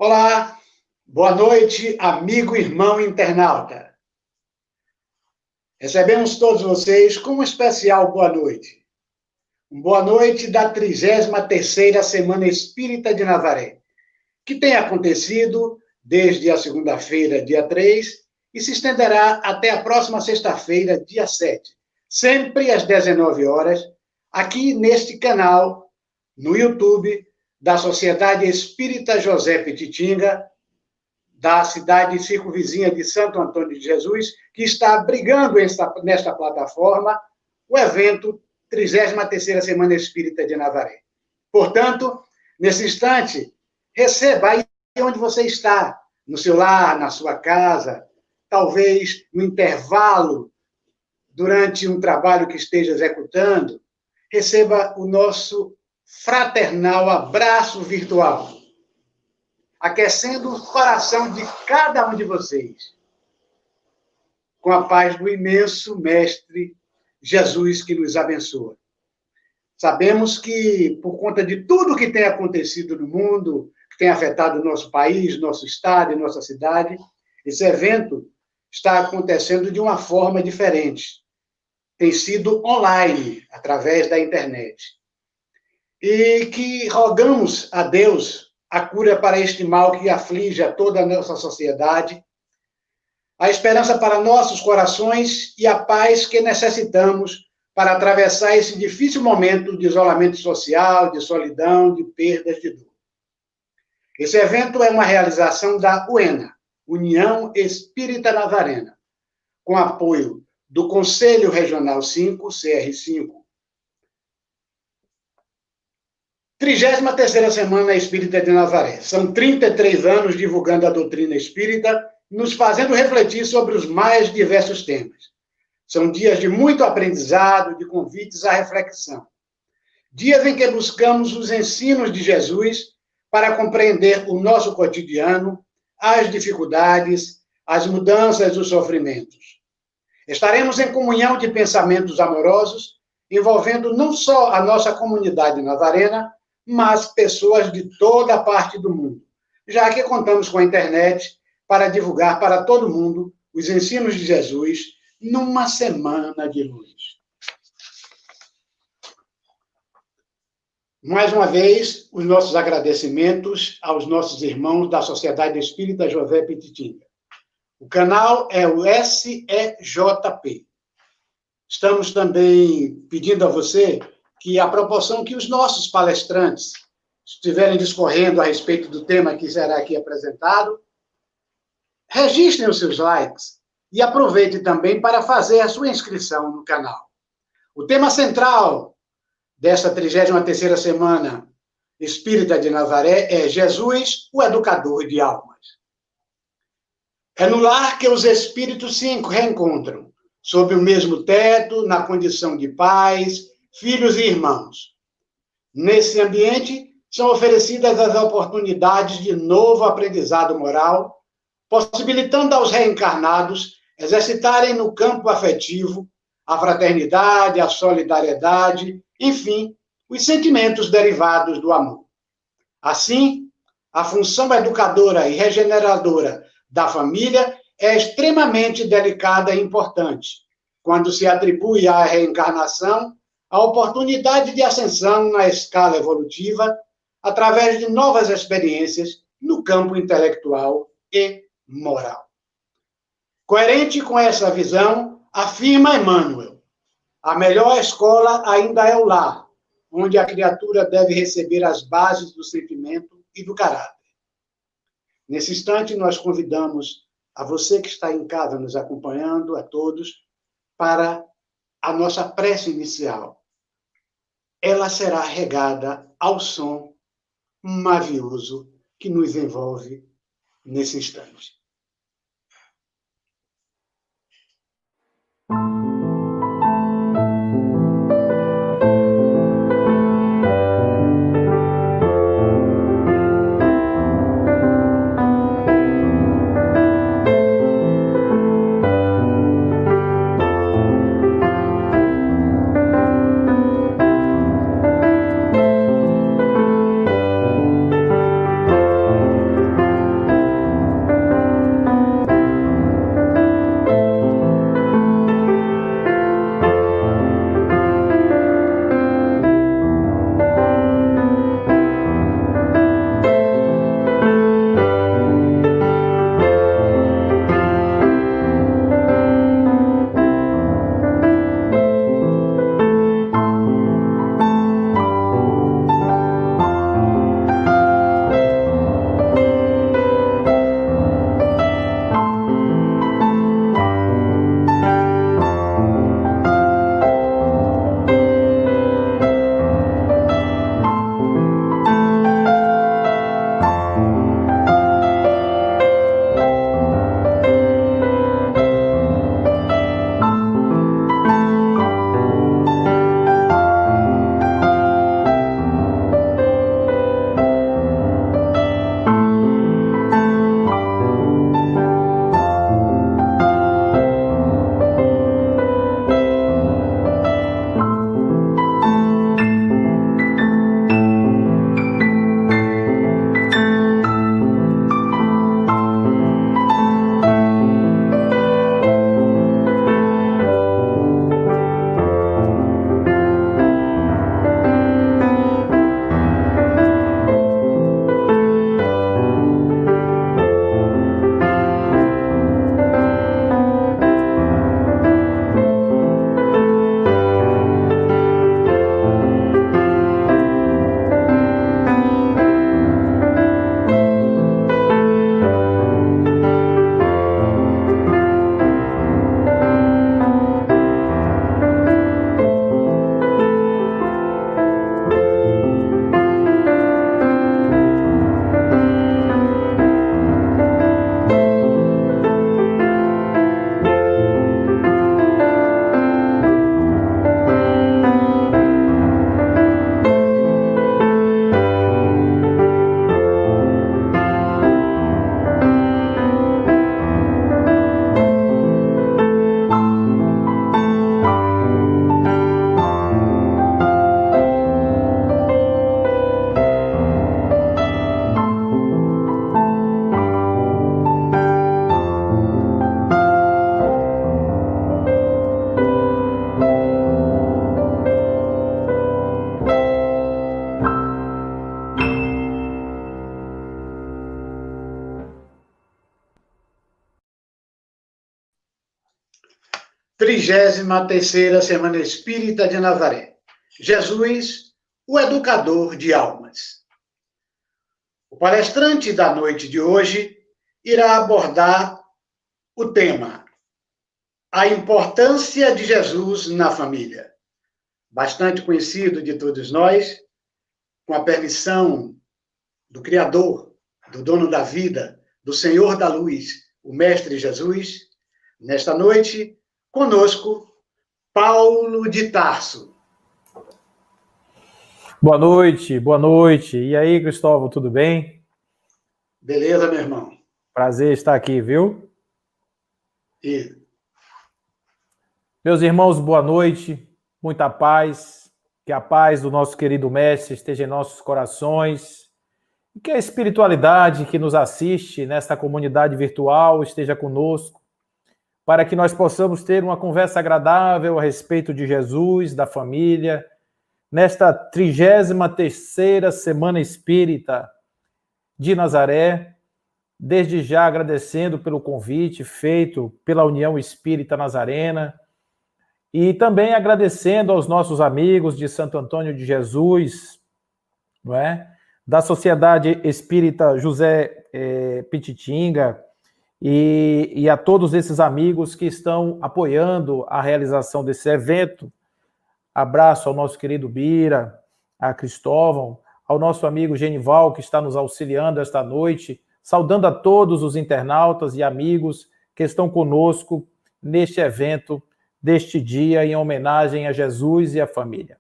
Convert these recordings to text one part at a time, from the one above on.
Olá, boa noite, amigo e irmão internauta. Recebemos todos vocês com um especial boa noite. Boa noite da 33ª Semana Espírita de Nazaré, que tem acontecido desde a segunda-feira, dia 3, e se estenderá até a próxima sexta-feira, dia 7, sempre às 19 horas, aqui neste canal, no YouTube, da Sociedade Espírita José Petitinga, da cidade circunvizinha de Santo Antônio de Jesus, que está abrigando nesta plataforma o evento 33ª Semana Espírita de Nazaré. Portanto, nesse instante, receba aí onde você está, no seu lar, na sua casa, talvez no intervalo, durante um trabalho que esteja executando, receba o nosso fraternal abraço virtual, aquecendo o coração de cada um de vocês, com a paz do imenso Mestre Jesus que nos abençoa. Sabemos que, por conta de tudo que tem acontecido no mundo, que tem afetado o nosso país, nosso estado e nossa cidade, esse evento está acontecendo de uma forma diferente. Tem sido online, através da internet. E que rogamos a Deus a cura para este mal que aflige a toda a nossa sociedade, a esperança para nossos corações e a paz que necessitamos para atravessar esse difícil momento de isolamento social, de solidão, de perdas, de dor. Esse evento é uma realização da UENA, União Espírita Nazarena, com apoio do Conselho Regional 5, CR5, 33ª Semana Espírita de Nazaré. São 33 anos divulgando a doutrina espírita, nos fazendo refletir sobre os mais diversos temas. São dias de muito aprendizado, de convites à reflexão. Dias em que buscamos os ensinos de Jesus para compreender o nosso cotidiano, as dificuldades, as mudanças, os sofrimentos. Estaremos em comunhão de pensamentos amorosos, envolvendo não só a nossa comunidade nazarena, mas pessoas de toda a parte do mundo, já que contamos com a internet para divulgar para todo mundo os ensinos de Jesus numa semana de luz. Mais uma vez, os nossos agradecimentos aos nossos irmãos da Sociedade Espírita José Petitinga. O canal é o SEJP. Estamos também pedindo a você que a proporção que os nossos palestrantes estiverem discorrendo a respeito do tema que será aqui apresentado, registrem os seus likes e aproveite também para fazer a sua inscrição no canal. O tema central desta 33ª Semana Espírita de Nazaré é Jesus, o Educador de Almas. É no lar que os espíritos se reencontram, sob o mesmo teto, na condição de pais, filhos e irmãos. Nesse ambiente, são oferecidas as oportunidades de novo aprendizado moral, possibilitando aos reencarnados exercitarem no campo afetivo a fraternidade, a solidariedade, enfim, os sentimentos derivados do amor. Assim, a função educadora e regeneradora da família é extremamente delicada e importante, quando se atribui à reencarnação a oportunidade de ascensão na escala evolutiva através de novas experiências no campo intelectual e moral. Coerente com essa visão, afirma Emmanuel, a melhor escola ainda é o lar, onde a criatura deve receber as bases do sentimento e do caráter. Nesse instante, nós convidamos a você que está em casa nos acompanhando, a todos, para a nossa prece inicial. Ela será regada ao som mavioso que nos envolve nesse instante. 33ª Semana Espírita de Nazaré. Jesus, o educador de almas. O palestrante da noite de hoje irá abordar o tema: a importância de Jesus na família. Bastante conhecido de todos nós, com a permissão do Criador, do dono da vida, do Senhor da luz, o Mestre Jesus. Nesta noite, conosco, Paulo de Tarso. Boa noite, boa noite. E aí, Cristóvão, tudo bem? Beleza, meu irmão? Prazer estar aqui, viu? E... Meus irmãos, boa noite, muita paz, que a paz do nosso querido Mestre esteja em nossos corações, e que a espiritualidade que nos assiste nesta comunidade virtual esteja conosco, para que nós possamos ter uma conversa agradável a respeito de Jesus, da família, nesta 33ª Semana Espírita de Nazaré, desde já agradecendo pelo convite feito pela União Espírita Nazarena, e também agradecendo aos nossos amigos de Santo Antônio de Jesus, não é? Da Sociedade Espírita José Pititinga, e a todos esses amigos que estão apoiando a realização desse evento. Abraço ao nosso querido Bira, a Cristóvão, ao nosso amigo Genival, que está nos auxiliando esta noite, saudando a todos os internautas e amigos que estão conosco neste evento, deste dia, em homenagem a Jesus e à família.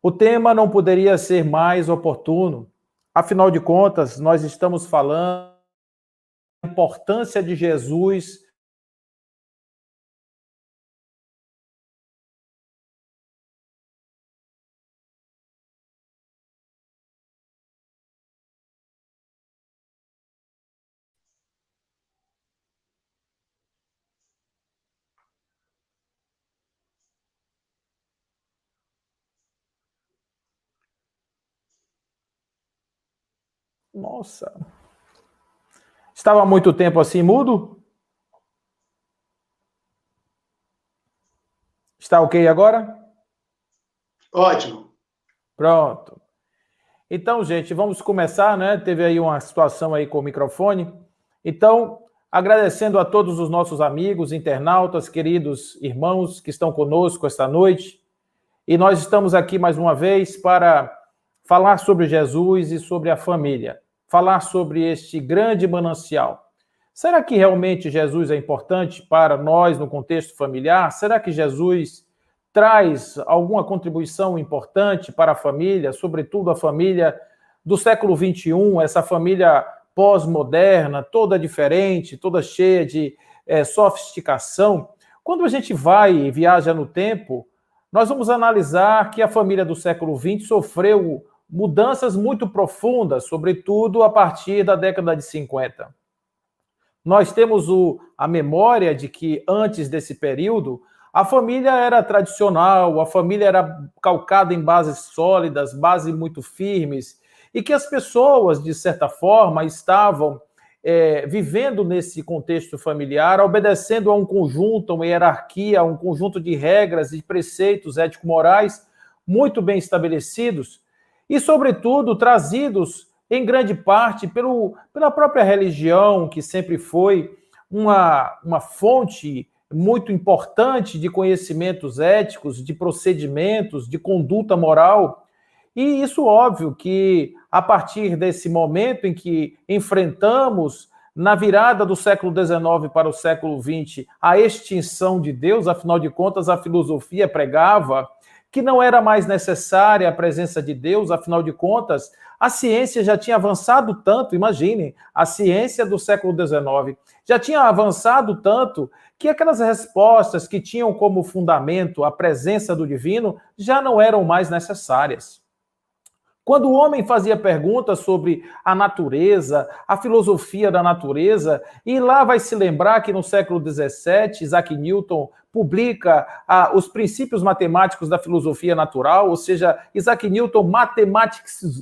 O tema não poderia ser mais oportuno, afinal de contas, nós estamos falando da importância de Jesus Nossa. Estava há muito tempo assim, mudo? Está ok agora? Ótimo. Pronto. Então, gente, vamos começar, né? Teve aí uma situação aí com o microfone. Então, agradecendo a todos os nossos amigos, internautas, queridos irmãos que estão conosco esta noite. E nós estamos aqui mais uma vez para falar sobre Jesus e sobre a família. Falar sobre este grande manancial. Será que realmente Jesus é importante para nós no contexto familiar? Será que Jesus traz alguma contribuição importante para a família, sobretudo a família do século XXI, essa família pós-moderna, toda diferente, toda cheia de sofisticação? Quando a gente vai e viaja no tempo, nós vamos analisar que a família do século XX sofreu mudanças muito profundas, sobretudo a partir da década de 50. Nós temos a memória de que, antes desse período, a família era tradicional, a família era calcada em bases sólidas, bases muito firmes, e que as pessoas, de certa forma, estavam vivendo nesse contexto familiar, obedecendo a um conjunto, uma hierarquia, um conjunto de regras e preceitos ético-morais muito bem estabelecidos, e, sobretudo, trazidos em grande parte pela própria religião, que sempre foi uma fonte muito importante de conhecimentos éticos, de procedimentos, de conduta moral. E isso, óbvio, que a partir desse momento em que enfrentamos, na virada do século XIX para o século XX, a extinção de Deus, afinal de contas, a filosofia pregava que não era mais necessária a presença de Deus, afinal de contas, a ciência já tinha avançado tanto, imaginem, a ciência do século XIX já tinha avançado tanto que aquelas respostas que tinham como fundamento a presença do divino já não eram mais necessárias. Quando o homem fazia perguntas sobre a natureza, a filosofia da natureza, e lá vai se lembrar que no século XVII, Isaac Newton publica os princípios matemáticos da filosofia natural, ou seja, Isaac Newton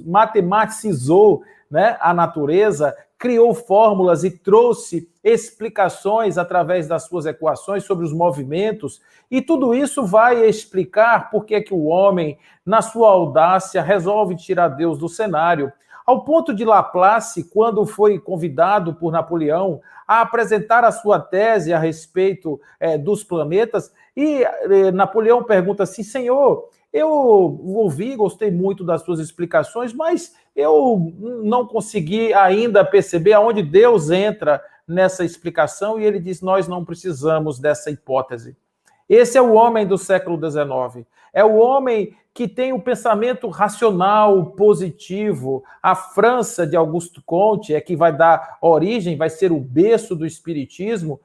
matematizou, né, a natureza, criou fórmulas e trouxe explicações através das suas equações sobre os movimentos, e tudo isso vai explicar por que é que o homem, na sua audácia, resolve tirar Deus do cenário. Ao ponto de Laplace, quando foi convidado por Napoleão a apresentar a sua tese a respeito dos planetas, e Napoleão pergunta assim: senhor, eu ouvi, gostei muito das suas explicações, mas eu não consegui ainda perceber aonde Deus entra nessa explicação, e ele diz: nós não precisamos dessa hipótese. Esse é o homem do século XIX. É o homem que tem o pensamento racional, positivo. A França de Auguste Comte é que vai dar origem, vai ser o berço do espiritismo.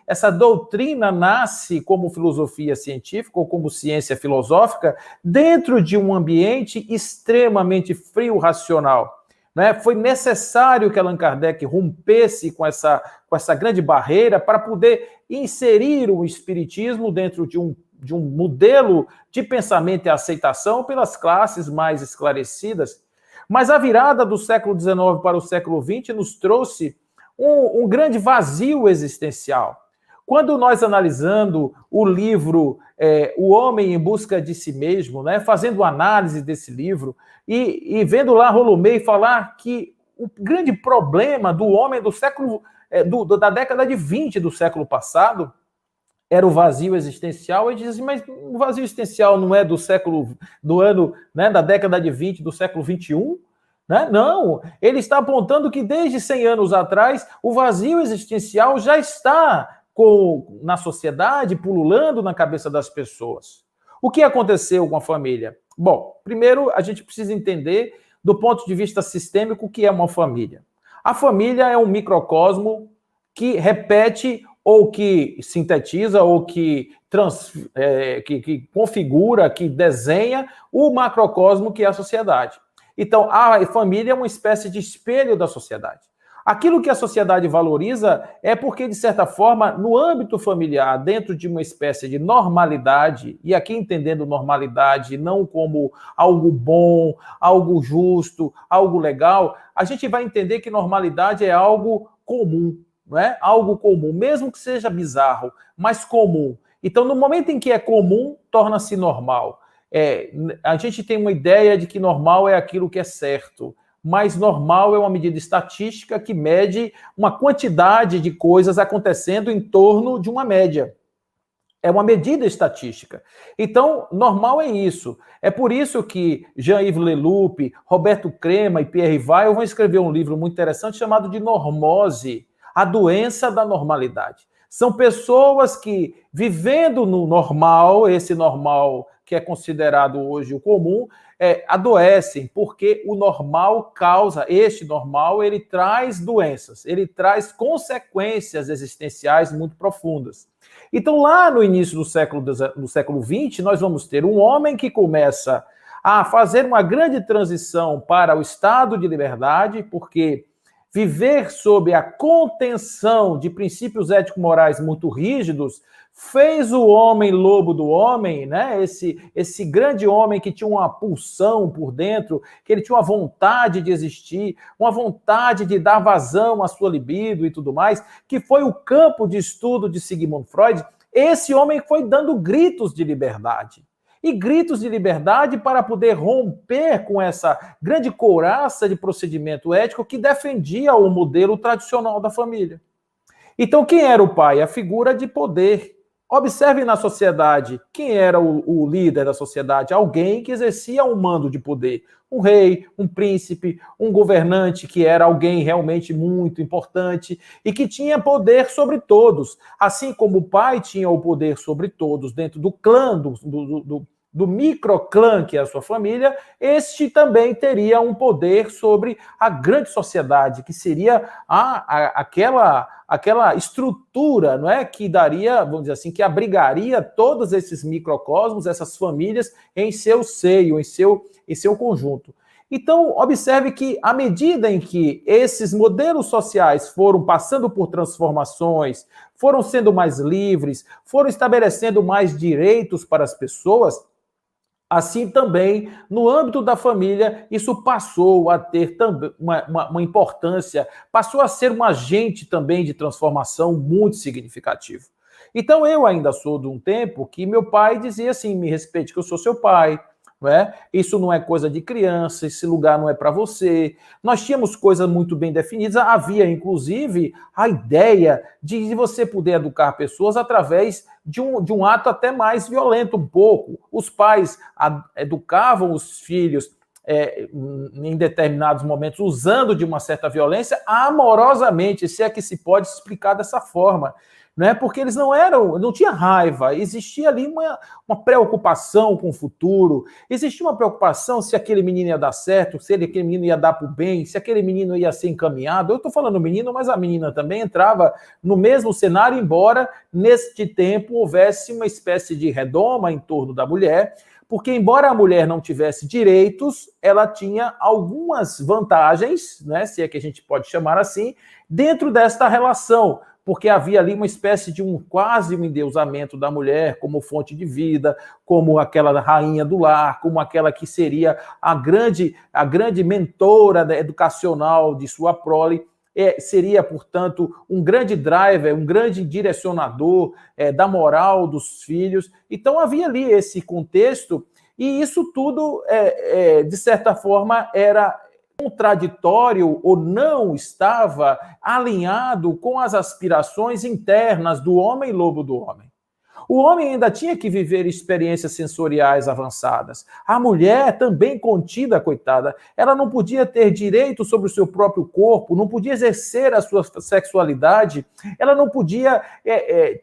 Essa doutrina nasce como filosofia científica ou como ciência filosófica dentro de um ambiente extremamente frio racional. Né? Foi necessário que Allan Kardec rompesse com essa grande barreira para poder inserir o espiritismo dentro de um modelo de pensamento e aceitação pelas classes mais esclarecidas. Mas a virada do século XIX para o século XX nos trouxe um grande vazio existencial. Quando nós analisando o livro O Homem em Busca de Si Mesmo, né, fazendo análise desse livro, e vendo lá Rolomei falar que o grande problema do homem do século, da década de 20 do século passado, era o vazio existencial, e diz assim, mas o vazio existencial não é do ano, né, da década de 20 do século 21? Né? Não, ele está apontando que desde 100 anos atrás, o vazio existencial já está na sociedade, pululando na cabeça das pessoas. O que aconteceu com a família? Bom, primeiro a gente precisa entender, do ponto de vista sistêmico, o que é uma família. A família é um microcosmo que repete ou que sintetiza, ou que configura, que desenha o macrocosmo que é a sociedade. Então, a família é uma espécie de espelho da sociedade. Aquilo que a sociedade valoriza é porque, de certa forma, no âmbito familiar, dentro de uma espécie de normalidade, e aqui entendendo normalidade não como algo bom, algo justo, algo legal, a gente vai entender que normalidade é algo comum, não é? Algo comum, mesmo que seja bizarro, mas comum. Então, no momento em que é comum, torna-se normal. A gente tem uma ideia de que normal é aquilo que é certo, mas normal é uma medida estatística que mede uma quantidade de coisas acontecendo em torno de uma média. É uma medida estatística. Então, normal é isso. É por isso que Jean-Yves Leloup, Roberto Crema e Pierre Weil vão escrever um livro muito interessante chamado de Normose, a doença da normalidade. São pessoas que, vivendo no normal, esse normal que é considerado hoje o comum, adoecem, porque o normal este normal, ele traz doenças, ele traz consequências existenciais muito profundas. Então, lá no início do século XX, nós vamos ter um homem que começa a fazer uma grande transição para o estado de liberdade, porque viver sob a contenção de princípios ético-morais muito rígidos fez o homem lobo do homem, né? Esse grande homem que tinha uma pulsão por dentro, que ele tinha uma vontade de existir, uma vontade de dar vazão à sua libido e tudo mais, que foi o campo de estudo de Sigmund Freud. Esse homem foi dando gritos de liberdade. E gritos de liberdade para poder romper com essa grande couraça de procedimento ético que defendia o modelo tradicional da família. Então, quem era o pai? A figura de poder. Observe na sociedade quem era o líder da sociedade, alguém que exercia um mando de poder. Um rei, um príncipe, um governante que era alguém realmente muito importante e que tinha poder sobre todos. Assim como o pai tinha o poder sobre todos dentro do clã, do microclã que é a sua família, este também teria um poder sobre a grande sociedade, que seria aquela estrutura, não é, que daria, vamos dizer assim, que abrigaria todos esses microcosmos, essas famílias em seu seio, em seu conjunto. Então, observe que à medida em que esses modelos sociais foram passando por transformações, foram sendo mais livres, foram estabelecendo mais direitos para as pessoas, Assim também, no âmbito da família, isso passou a ter também uma importância, passou a ser um agente também de transformação muito significativo. Então, eu ainda sou de um tempo que meu pai dizia assim, me respeite que eu sou seu pai, não é? Isso não é coisa de criança, esse lugar não é para você. Nós tínhamos coisas muito bem definidas, havia inclusive a ideia de você poder educar pessoas através de um ato até mais violento um pouco. Os pais educavam os filhos em determinados momentos usando de uma certa violência amorosamente, se é que se pode explicar dessa forma. Não é porque eles não tinha raiva, existia ali uma preocupação com o futuro, existia uma preocupação se aquele menino ia dar certo, se aquele menino ia dar para o bem, se aquele menino ia ser encaminhado. Eu estou falando menino, mas a menina também entrava no mesmo cenário, embora neste tempo houvesse uma espécie de redoma em torno da mulher, porque embora a mulher não tivesse direitos, ela tinha algumas vantagens, né, se é que a gente pode chamar assim, dentro desta relação, porque havia ali uma espécie de quase um endeusamento da mulher como fonte de vida, como aquela rainha do lar, como aquela que seria a grande mentora educacional de sua prole, seria, portanto, um grande driver, um grande direcionador da moral dos filhos. Então havia ali esse contexto, e isso tudo, de certa forma, era contraditório ou não estava alinhado com as aspirações internas do homem lobo do homem. O homem ainda tinha que viver experiências sensoriais avançadas. A mulher também contida, coitada, ela não podia ter direito sobre o seu próprio corpo, não podia exercer a sua sexualidade, ela não podia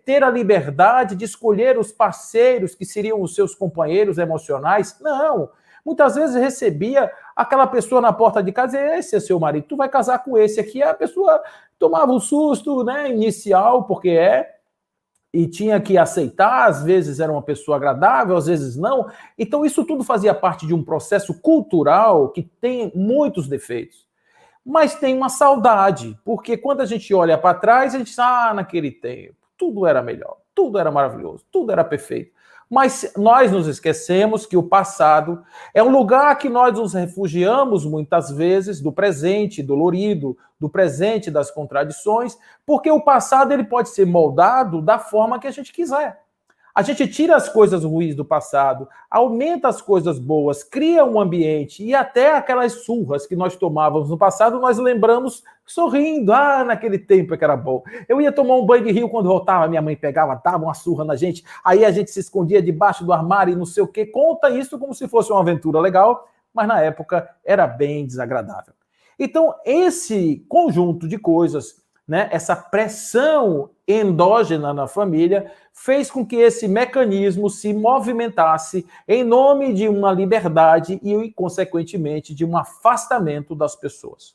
ter a liberdade de escolher os parceiros que seriam os seus companheiros emocionais. Não. Muitas vezes recebia aquela pessoa na porta de casa, esse é seu marido, tu vai casar com esse aqui. A pessoa tomava um susto, né, inicial, porque e tinha que aceitar, às vezes era uma pessoa agradável, às vezes não. Então isso tudo fazia parte de um processo cultural que tem muitos defeitos. Mas tem uma saudade, porque quando a gente olha para trás, a gente diz, naquele tempo, tudo era melhor, tudo era maravilhoso, tudo era perfeito. Mas nós nos esquecemos que o passado é um lugar que nós nos refugiamos muitas vezes do presente dolorido, do presente das contradições, porque o passado ele pode ser moldado da forma que a gente quiser. A gente tira as coisas ruins do passado, aumenta as coisas boas, cria um ambiente, e até aquelas surras que nós tomávamos no passado, nós lembramos sorrindo. Naquele tempo que era bom. Eu ia tomar um banho de rio, quando voltava, minha mãe pegava, dava uma surra na gente, aí a gente se escondia debaixo do armário e não sei o quê. Conta isso como se fosse uma aventura legal, mas na época era bem desagradável. Então, esse conjunto de coisas, né, essa pressão endógena na família, fez com que esse mecanismo se movimentasse em nome de uma liberdade e, consequentemente, de um afastamento das pessoas.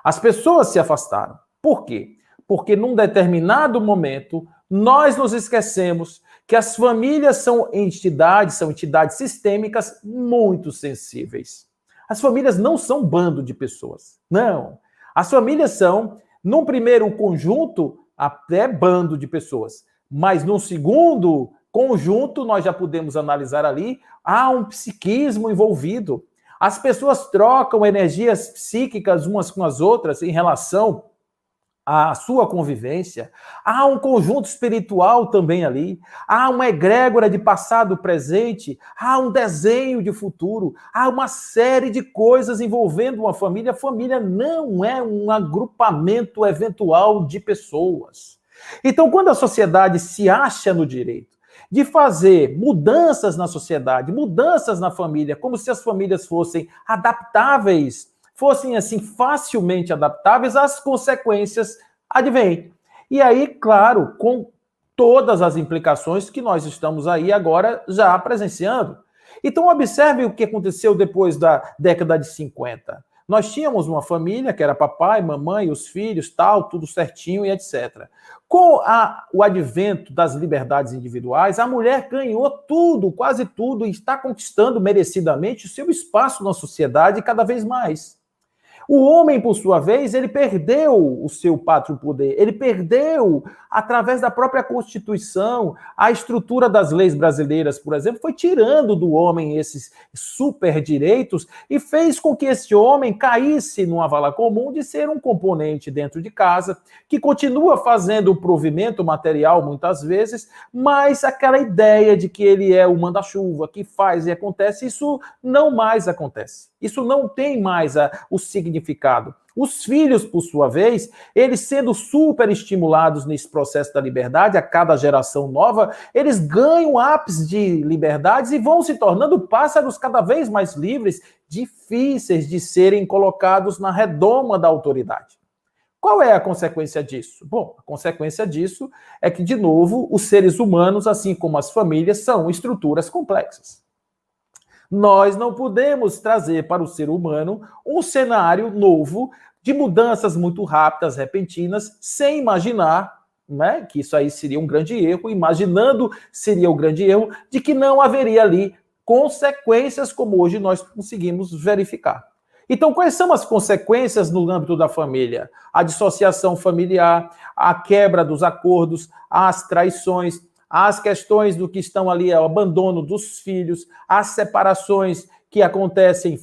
As pessoas se afastaram. Por quê? Porque num determinado momento, nós nos esquecemos que as famílias são entidades sistêmicas muito sensíveis. As famílias não são um bando de pessoas. Não. As famílias são, num primeiro conjunto, até bando de pessoas. Mas no segundo conjunto, nós já podemos analisar ali, há um psiquismo envolvido. As pessoas trocam energias psíquicas umas com as outras em relação à sua convivência. Há um conjunto espiritual também ali. Há uma egrégora de passado, presente. Há um desenho de futuro. Há uma série de coisas envolvendo uma família. A família não é um agrupamento eventual de pessoas. Então, quando a sociedade se acha no direito de fazer mudanças na sociedade, mudanças na família, como se as famílias fossem adaptáveis, fossem assim facilmente adaptáveis, as consequências advêm. E aí, claro, com todas as implicações que nós estamos aí agora já presenciando. Então, observe o que aconteceu depois da década de 50. Nós tínhamos uma família que era papai, mamãe, os filhos, tal, tudo certinho e etc. Com o advento das liberdades individuais, a mulher ganhou tudo, quase tudo, e está conquistando merecidamente o seu espaço na sociedade cada vez mais. O homem, por sua vez, ele perdeu o seu pátrio poder, ele perdeu, através da própria Constituição, a estrutura das leis brasileiras, por exemplo, foi tirando do homem esses super direitos e fez com que esse homem caísse numa vala comum de ser um componente dentro de casa, que continua fazendo o provimento material muitas vezes, mas aquela ideia de que ele é o manda-chuva, que faz e acontece, isso não mais acontece. Isso não tem mais o significado. Os filhos, por sua vez, eles sendo super estimulados nesse processo da liberdade, a cada geração nova, eles ganham ápice de liberdades e vão se tornando pássaros cada vez mais livres, difíceis de serem colocados na redoma da autoridade. Qual é a consequência disso? Bom, a consequência disso é que, de novo, os seres humanos, assim como as famílias, são estruturas complexas. Nós não podemos trazer para o ser humano um cenário novo de mudanças muito rápidas, repentinas, sem imaginar, né, que isso aí seria um grande erro, imaginando seria o grande erro de que não haveria ali consequências como hoje nós conseguimos verificar. Então, quais são as consequências no âmbito da família? A dissociação familiar, a quebra dos acordos, as traições, as questões do que estão ali, o abandono dos filhos, as separações que acontecem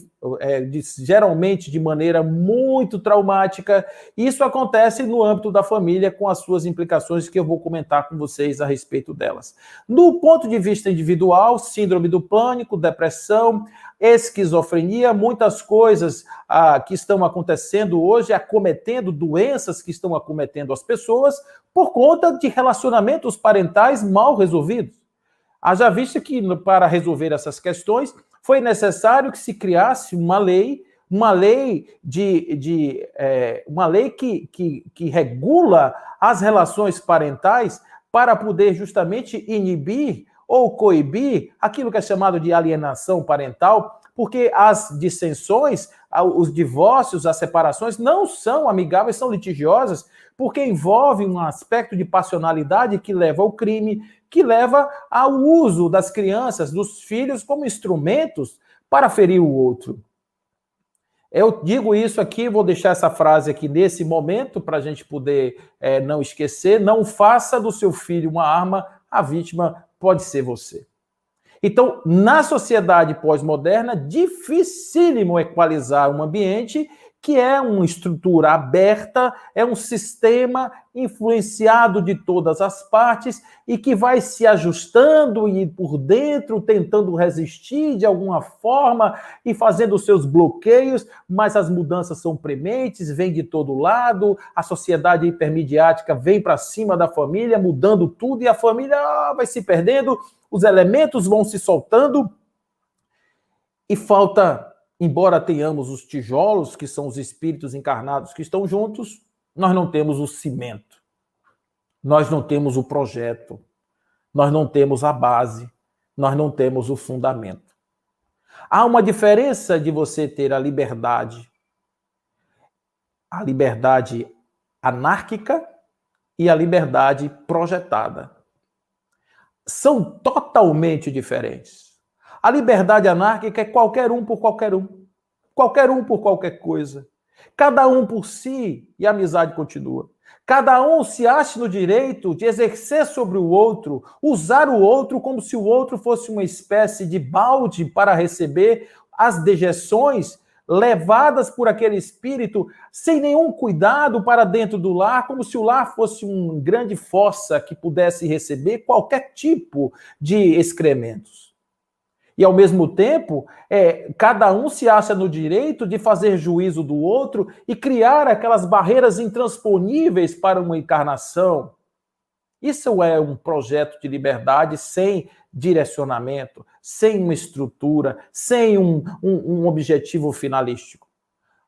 geralmente de maneira muito traumática. Isso acontece no âmbito da família com as suas implicações que eu vou comentar com vocês a respeito delas. Do ponto de vista individual, síndrome do pânico, depressão, esquizofrenia, muitas coisas que estão acontecendo hoje, acometendo doenças que estão acometendo as pessoas por conta de relacionamentos parentais mal resolvidos. Haja vista que para resolver essas questões foi necessário que se criasse uma lei que regula as relações parentais para poder justamente inibir ou coibir aquilo que é chamado de alienação parental, porque as dissensões, os divórcios, as separações não são amigáveis, são litigiosas, porque envolve um aspecto de passionalidade que leva ao crime, que leva ao uso das crianças, dos filhos, como instrumentos para ferir o outro. Eu digo isso aqui, vou deixar essa frase aqui nesse momento, para a gente poder não esquecer: não faça do seu filho uma arma, a vítima pode ser você. Então, na sociedade pós-moderna, dificílimo equalizar um ambiente que é uma estrutura aberta, é um sistema influenciado de todas as partes e que vai se ajustando e por dentro tentando resistir de alguma forma e fazendo os seus bloqueios, mas as mudanças são prementes, vêm de todo lado, a sociedade hipermediática vem para cima da família, mudando tudo e a família vai se perdendo, os elementos vão se soltando e falta... Embora tenhamos os tijolos, que são os espíritos encarnados que estão juntos, nós não temos o cimento, nós não temos o projeto, nós não temos a base, nós não temos o fundamento. Há uma diferença de você ter a liberdade anárquica e a liberdade projetada. São totalmente diferentes. A liberdade anárquica é qualquer um por qualquer um por qualquer coisa. Cada um por si e a amizade continua. Cada um se acha no direito de exercer sobre o outro, usar o outro como se o outro fosse uma espécie de balde para receber as dejeções levadas por aquele espírito sem nenhum cuidado para dentro do lar, como se o lar fosse uma grande fossa que pudesse receber qualquer tipo de excrementos. E, ao mesmo tempo, cada um se acha no direito de fazer juízo do outro e criar aquelas barreiras intransponíveis para uma encarnação. Isso é um projeto de liberdade sem direcionamento, sem uma estrutura, sem um objetivo finalístico.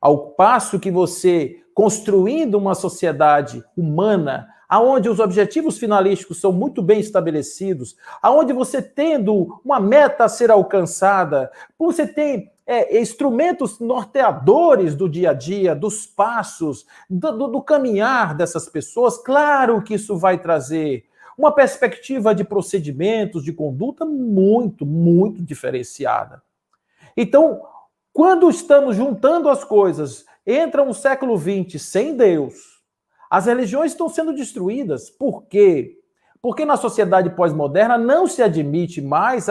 Ao passo que você, construindo uma sociedade humana, aonde os objetivos finalísticos são muito bem estabelecidos, aonde você tendo uma meta a ser alcançada, você tem instrumentos norteadores do dia a dia, dos passos, do caminhar dessas pessoas, claro que isso vai trazer uma perspectiva de procedimentos, de conduta muito, muito diferenciada. Então, quando estamos juntando as coisas entra um século XX sem Deus, as religiões estão sendo destruídas. Por quê? Porque na sociedade pós-moderna não se admite mais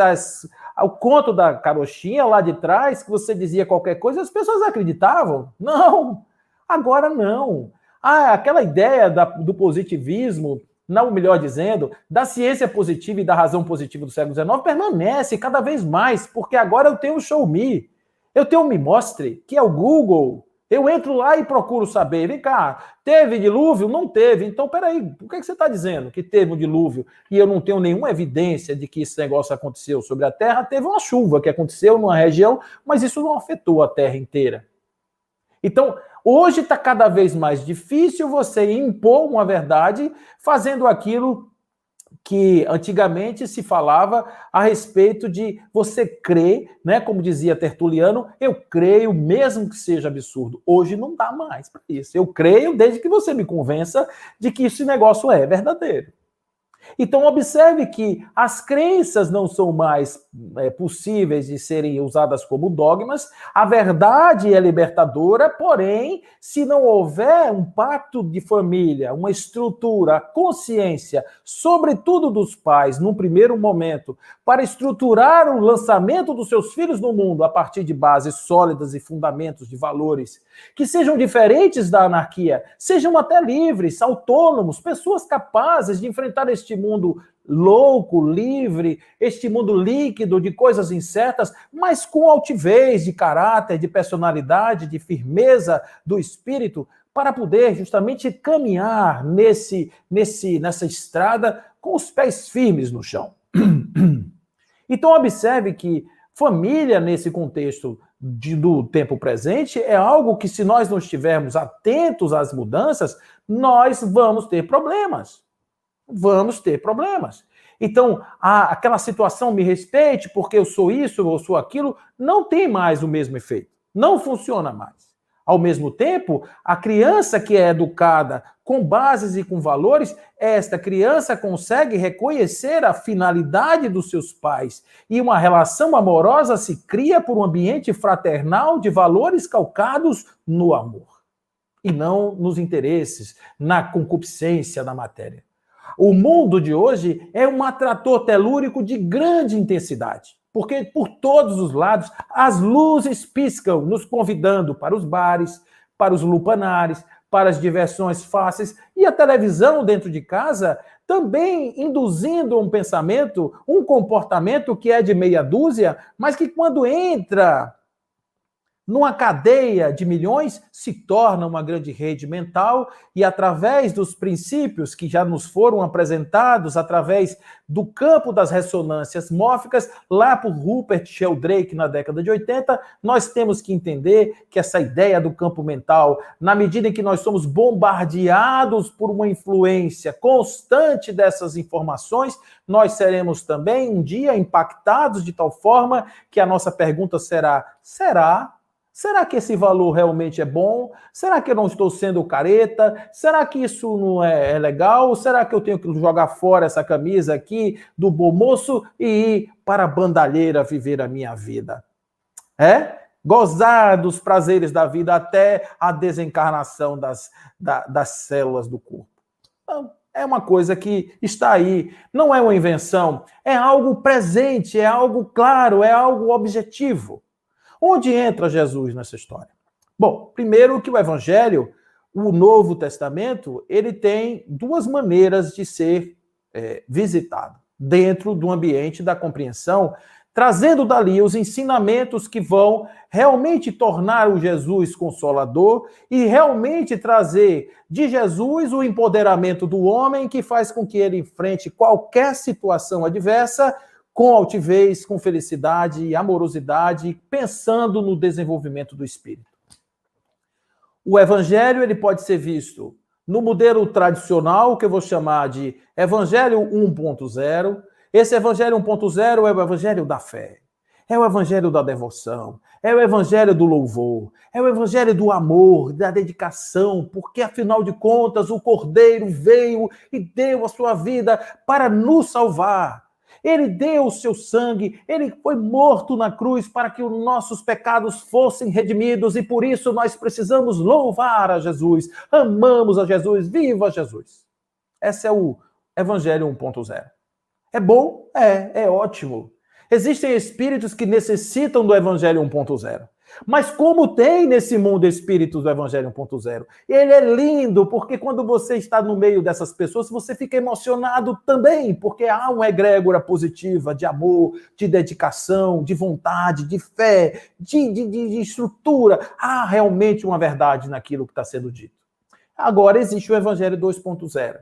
o conto da carochinha lá de trás, que você dizia qualquer coisa e as pessoas acreditavam. Não, agora não. Aquela ideia do positivismo, não, melhor dizendo, da ciência positiva e da razão positiva do século XIX permanece cada vez mais, porque agora eu tenho o Show Me, eu tenho o Me Mostre, que é o Google. Eu entro lá e procuro saber. Vem cá, teve dilúvio? Não teve. Então, peraí, por que você está dizendo que teve um dilúvio e eu não tenho nenhuma evidência de que esse negócio aconteceu sobre a Terra? Teve uma chuva que aconteceu numa região, mas isso não afetou a Terra inteira. Então, hoje está cada vez mais difícil você impor uma verdade fazendo aquilo que antigamente se falava a respeito de você crer, né? Como dizia Tertuliano, eu creio mesmo que seja absurdo. Hoje não dá mais para isso. Eu creio desde que você me convença de que esse negócio é verdadeiro. Então, observe que as crenças não são mais possíveis de serem usadas como dogmas. A verdade é libertadora, porém, se não houver um pacto de família, uma estrutura, consciência, sobretudo dos pais, num primeiro momento, para estruturar o lançamento dos seus filhos no mundo a partir de bases sólidas e fundamentos de valores que sejam diferentes da anarquia, sejam até livres, autônomos, pessoas capazes de enfrentar este mundo louco, livre, este mundo líquido de coisas incertas, mas com altivez de caráter, de personalidade, de firmeza do espírito, para poder justamente caminhar nessa estrada com os pés firmes no chão. Então observe que família, nesse contexto do tempo presente, é algo que, se nós não estivermos atentos às mudanças, nós vamos ter problemas. Vamos ter problemas. Então, aquela situação, me respeite porque eu sou isso, eu sou aquilo, não tem mais o mesmo efeito. Não funciona mais. Ao mesmo tempo, a criança que é educada com bases e com valores, esta criança consegue reconhecer a finalidade dos seus pais. E uma relação amorosa se cria por um ambiente fraternal de valores calcados no amor. E não nos interesses, na concupiscência da matéria. O mundo de hoje é um atrator telúrico de grande intensidade. Porque por todos os lados as luzes piscam, nos convidando para os bares, para os lupanares, para as diversões fáceis, e a televisão dentro de casa também induzindo um pensamento, um comportamento que é de meia dúzia, mas que quando entra numa cadeia de milhões, se torna uma grande rede mental e, através dos princípios que já nos foram apresentados, através do campo das ressonâncias mórficas, lá por Rupert Sheldrake na década de 80, nós temos que entender que essa ideia do campo mental, na medida em que nós somos bombardeados por uma influência constante dessas informações, nós seremos também um dia impactados de tal forma que a nossa pergunta será: será que esse valor realmente é bom? Será que eu não estou sendo careta? Será que isso não é legal? Será que eu tenho que jogar fora essa camisa aqui do bom moço e ir para a bandalheira viver a minha vida? Gozar dos prazeres da vida até a desencarnação das células do corpo. Então, é uma coisa que está aí, não é uma invenção, é algo presente, é algo claro, é algo objetivo. Onde entra Jesus nessa história? Bom, primeiro que o Evangelho, o Novo Testamento, ele tem duas maneiras de ser visitado dentro do ambiente da compreensão, trazendo dali os ensinamentos que vão realmente tornar o Jesus consolador e realmente trazer de Jesus o empoderamento do homem que faz com que ele enfrente qualquer situação adversa com altivez, com felicidade e amorosidade, pensando no desenvolvimento do espírito. O evangelho ele pode ser visto no modelo tradicional, que eu vou chamar de evangelho 1.0. Esse evangelho 1.0 é o evangelho da fé, é o evangelho da devoção, é o evangelho do louvor, é o evangelho do amor, da dedicação, porque afinal de contas o Cordeiro veio e deu a sua vida para nos salvar. Ele deu o seu sangue, ele foi morto na cruz para que os nossos pecados fossem redimidos e por isso nós precisamos louvar a Jesus, amamos a Jesus, viva Jesus. Esse é o Evangelho 1.0. É bom? É ótimo. Existem espíritos que necessitam do Evangelho 1.0. Mas como tem nesse mundo espíritos do Evangelho 1.0? Ele é lindo, porque quando você está no meio dessas pessoas, você fica emocionado também, porque há uma egrégora positiva de amor, de dedicação, de vontade, de fé, de estrutura. Há realmente uma verdade naquilo que está sendo dito. Agora existe o Evangelho 2.0.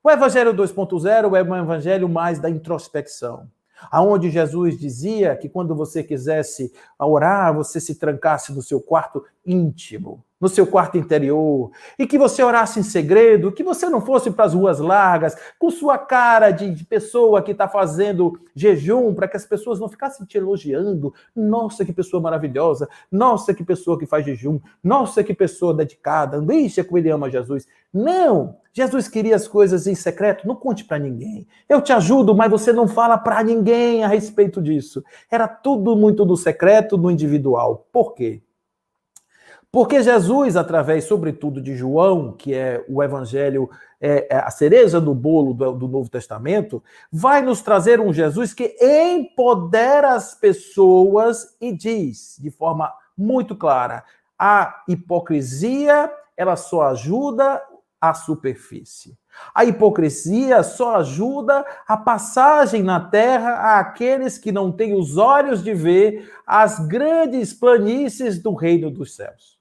O Evangelho 2.0 é um evangelho mais da introspecção, aonde Jesus dizia que quando você quisesse orar, você se trancasse no seu quarto íntimo, no seu quarto interior, e que você orasse em segredo, que você não fosse para as ruas largas, com sua cara de pessoa que está fazendo jejum, para que as pessoas não ficassem te elogiando. Nossa, que pessoa maravilhosa. Nossa, que pessoa que faz jejum. Nossa, que pessoa dedicada. Deixa como ele ama Jesus. Não! Jesus queria as coisas em secreto. Não conte para ninguém. Eu te ajudo, mas você não fala para ninguém a respeito disso. Era tudo muito no secreto, no individual. Por quê? Porque Jesus, através, sobretudo, de João, que é o evangelho, a cereja do bolo do Novo Testamento, vai nos trazer um Jesus que empodera as pessoas e diz, de forma muito clara, a hipocrisia, ela só ajuda a superfície. A hipocrisia só ajuda a passagem na terra àqueles que não têm os olhos de ver as grandes planícies do reino dos céus.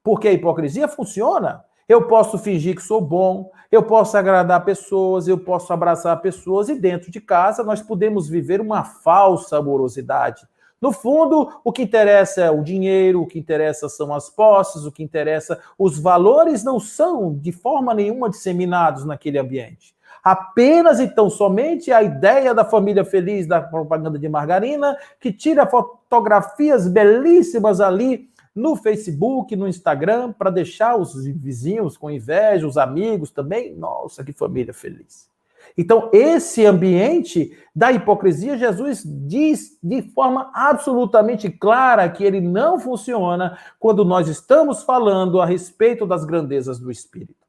Porque a hipocrisia funciona. Eu posso fingir que sou bom, eu posso agradar pessoas, eu posso abraçar pessoas e dentro de casa nós podemos viver uma falsa amorosidade. No fundo, o que interessa é o dinheiro, o que interessa são as posses, o que interessa, os valores não são de forma nenhuma disseminados naquele ambiente. Apenas e tão somente a ideia da família feliz da propaganda de margarina, que tira fotografias belíssimas ali no Facebook, no Instagram, para deixar os vizinhos com inveja, os amigos também. Nossa, que família feliz. Então, esse ambiente da hipocrisia, Jesus diz de forma absolutamente clara que ele não funciona quando nós estamos falando a respeito das grandezas do Espírito.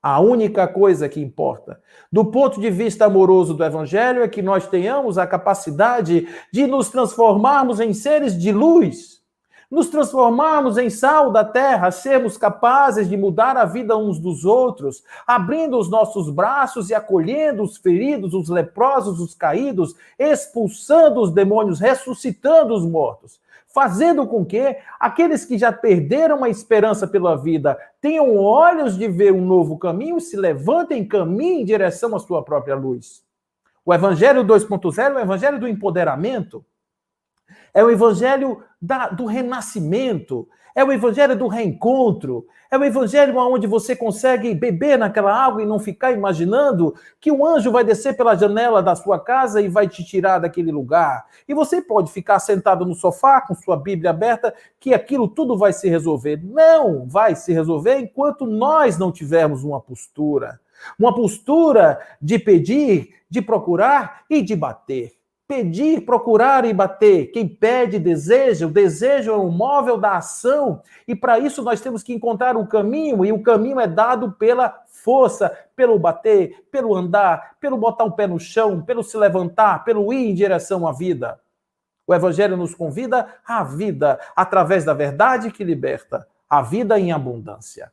A única coisa que importa, do ponto de vista amoroso do Evangelho, é que nós tenhamos a capacidade de nos transformarmos em seres de luz, nos transformarmos em sal da terra, sermos capazes de mudar a vida uns dos outros, abrindo os nossos braços e acolhendo os feridos, os leprosos, os caídos, expulsando os demônios, ressuscitando os mortos, fazendo com que aqueles que já perderam a esperança pela vida tenham olhos de ver um novo caminho, se levantem, caminhem em direção à sua própria luz. O Evangelho 2.0 é o Evangelho do empoderamento, é o evangelho do renascimento, é o evangelho do reencontro, é o evangelho onde você consegue beber naquela água e não ficar imaginando que um anjo vai descer pela janela da sua casa e vai te tirar daquele lugar. E você pode ficar sentado no sofá com sua Bíblia aberta que aquilo tudo vai se resolver. Não vai se resolver enquanto nós não tivermos uma postura de pedir, de procurar e de bater. Pedir, procurar e bater. Quem pede, deseja. O desejo é um móvel da ação. E para isso nós temos que encontrar o caminho. E o caminho é dado pela força, pelo bater, pelo andar, pelo botar o pé no chão, pelo se levantar, pelo ir em direção à vida. O Evangelho nos convida à vida através da verdade que liberta. A vida em abundância.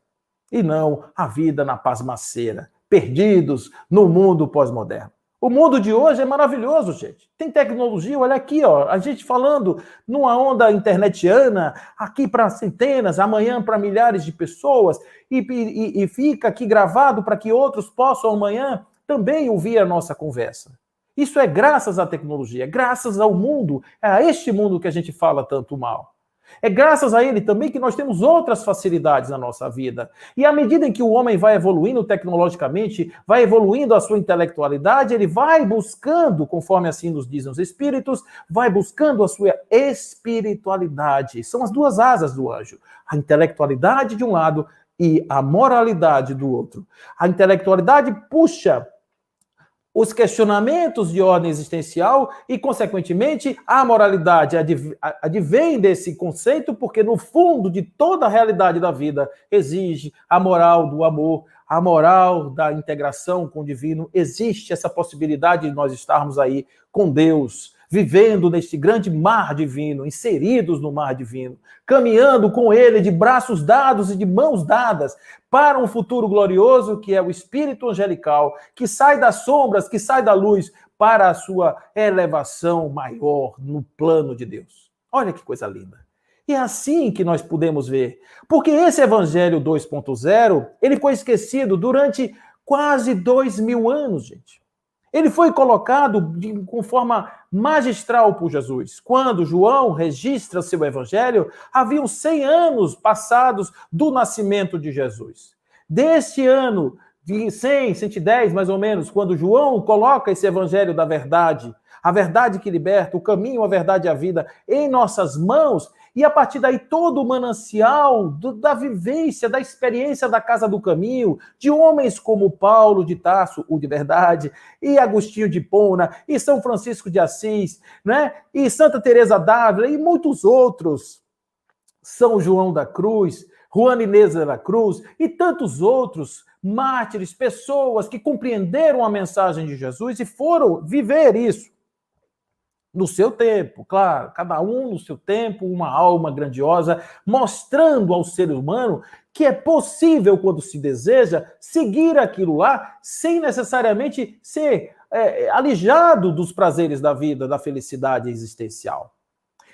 E não a vida na pasmaceira. Perdidos no mundo pós-moderno. O mundo de hoje é maravilhoso, gente. Tem tecnologia, olha aqui, ó, a gente falando numa onda internetiana, aqui para centenas, amanhã para milhares de pessoas, e fica aqui gravado para que outros possam amanhã também ouvir a nossa conversa. Isso é graças à tecnologia, é graças ao mundo, é a este mundo que a gente fala tanto mal. É graças a ele também que nós temos outras facilidades na nossa vida. E à medida em que o homem vai evoluindo tecnologicamente, vai evoluindo a sua intelectualidade, ele vai buscando, conforme assim nos dizem os espíritos, vai buscando a sua espiritualidade. São as duas asas do anjo. A intelectualidade de um lado e a moralidade do outro. A intelectualidade puxa os questionamentos de ordem existencial e, consequentemente, a moralidade advém desse conceito, porque no fundo de toda a realidade da vida exige a moral do amor, a moral da integração com o divino. Existe essa possibilidade de nós estarmos aí com Deus, vivendo neste grande mar divino, inseridos no mar divino, caminhando com ele de braços dados e de mãos dadas para um futuro glorioso que é o Espírito angelical, que sai das sombras, que sai da luz para a sua elevação maior no plano de Deus. Olha que coisa linda. E é assim que nós podemos ver. Porque esse Evangelho 2.0, ele foi esquecido durante quase 2000 anos, gente. Ele foi colocado com forma magistral por Jesus. Quando João registra seu evangelho, haviam 100 anos passados do nascimento de Jesus. Deste ano, de 100, 110 mais ou menos, quando João coloca esse evangelho da verdade, a verdade que liberta, o caminho, a verdade e a vida em nossas mãos, e a partir daí todo o manancial da vivência, da experiência da Casa do Caminho, de homens como Paulo de Tarso, o de verdade, e Agostinho de Hipona, e São Francisco de Assis, né? E Santa Teresa d'Ávila, e muitos outros, São João da Cruz, Juana Inês de la Cruz, e tantos outros mártires, pessoas que compreenderam a mensagem de Jesus e foram viver isso. No seu tempo, claro, cada um no seu tempo, uma alma grandiosa, mostrando ao ser humano que é possível, quando se deseja, seguir aquilo lá, sem necessariamente ser alijado dos prazeres da vida, da felicidade existencial.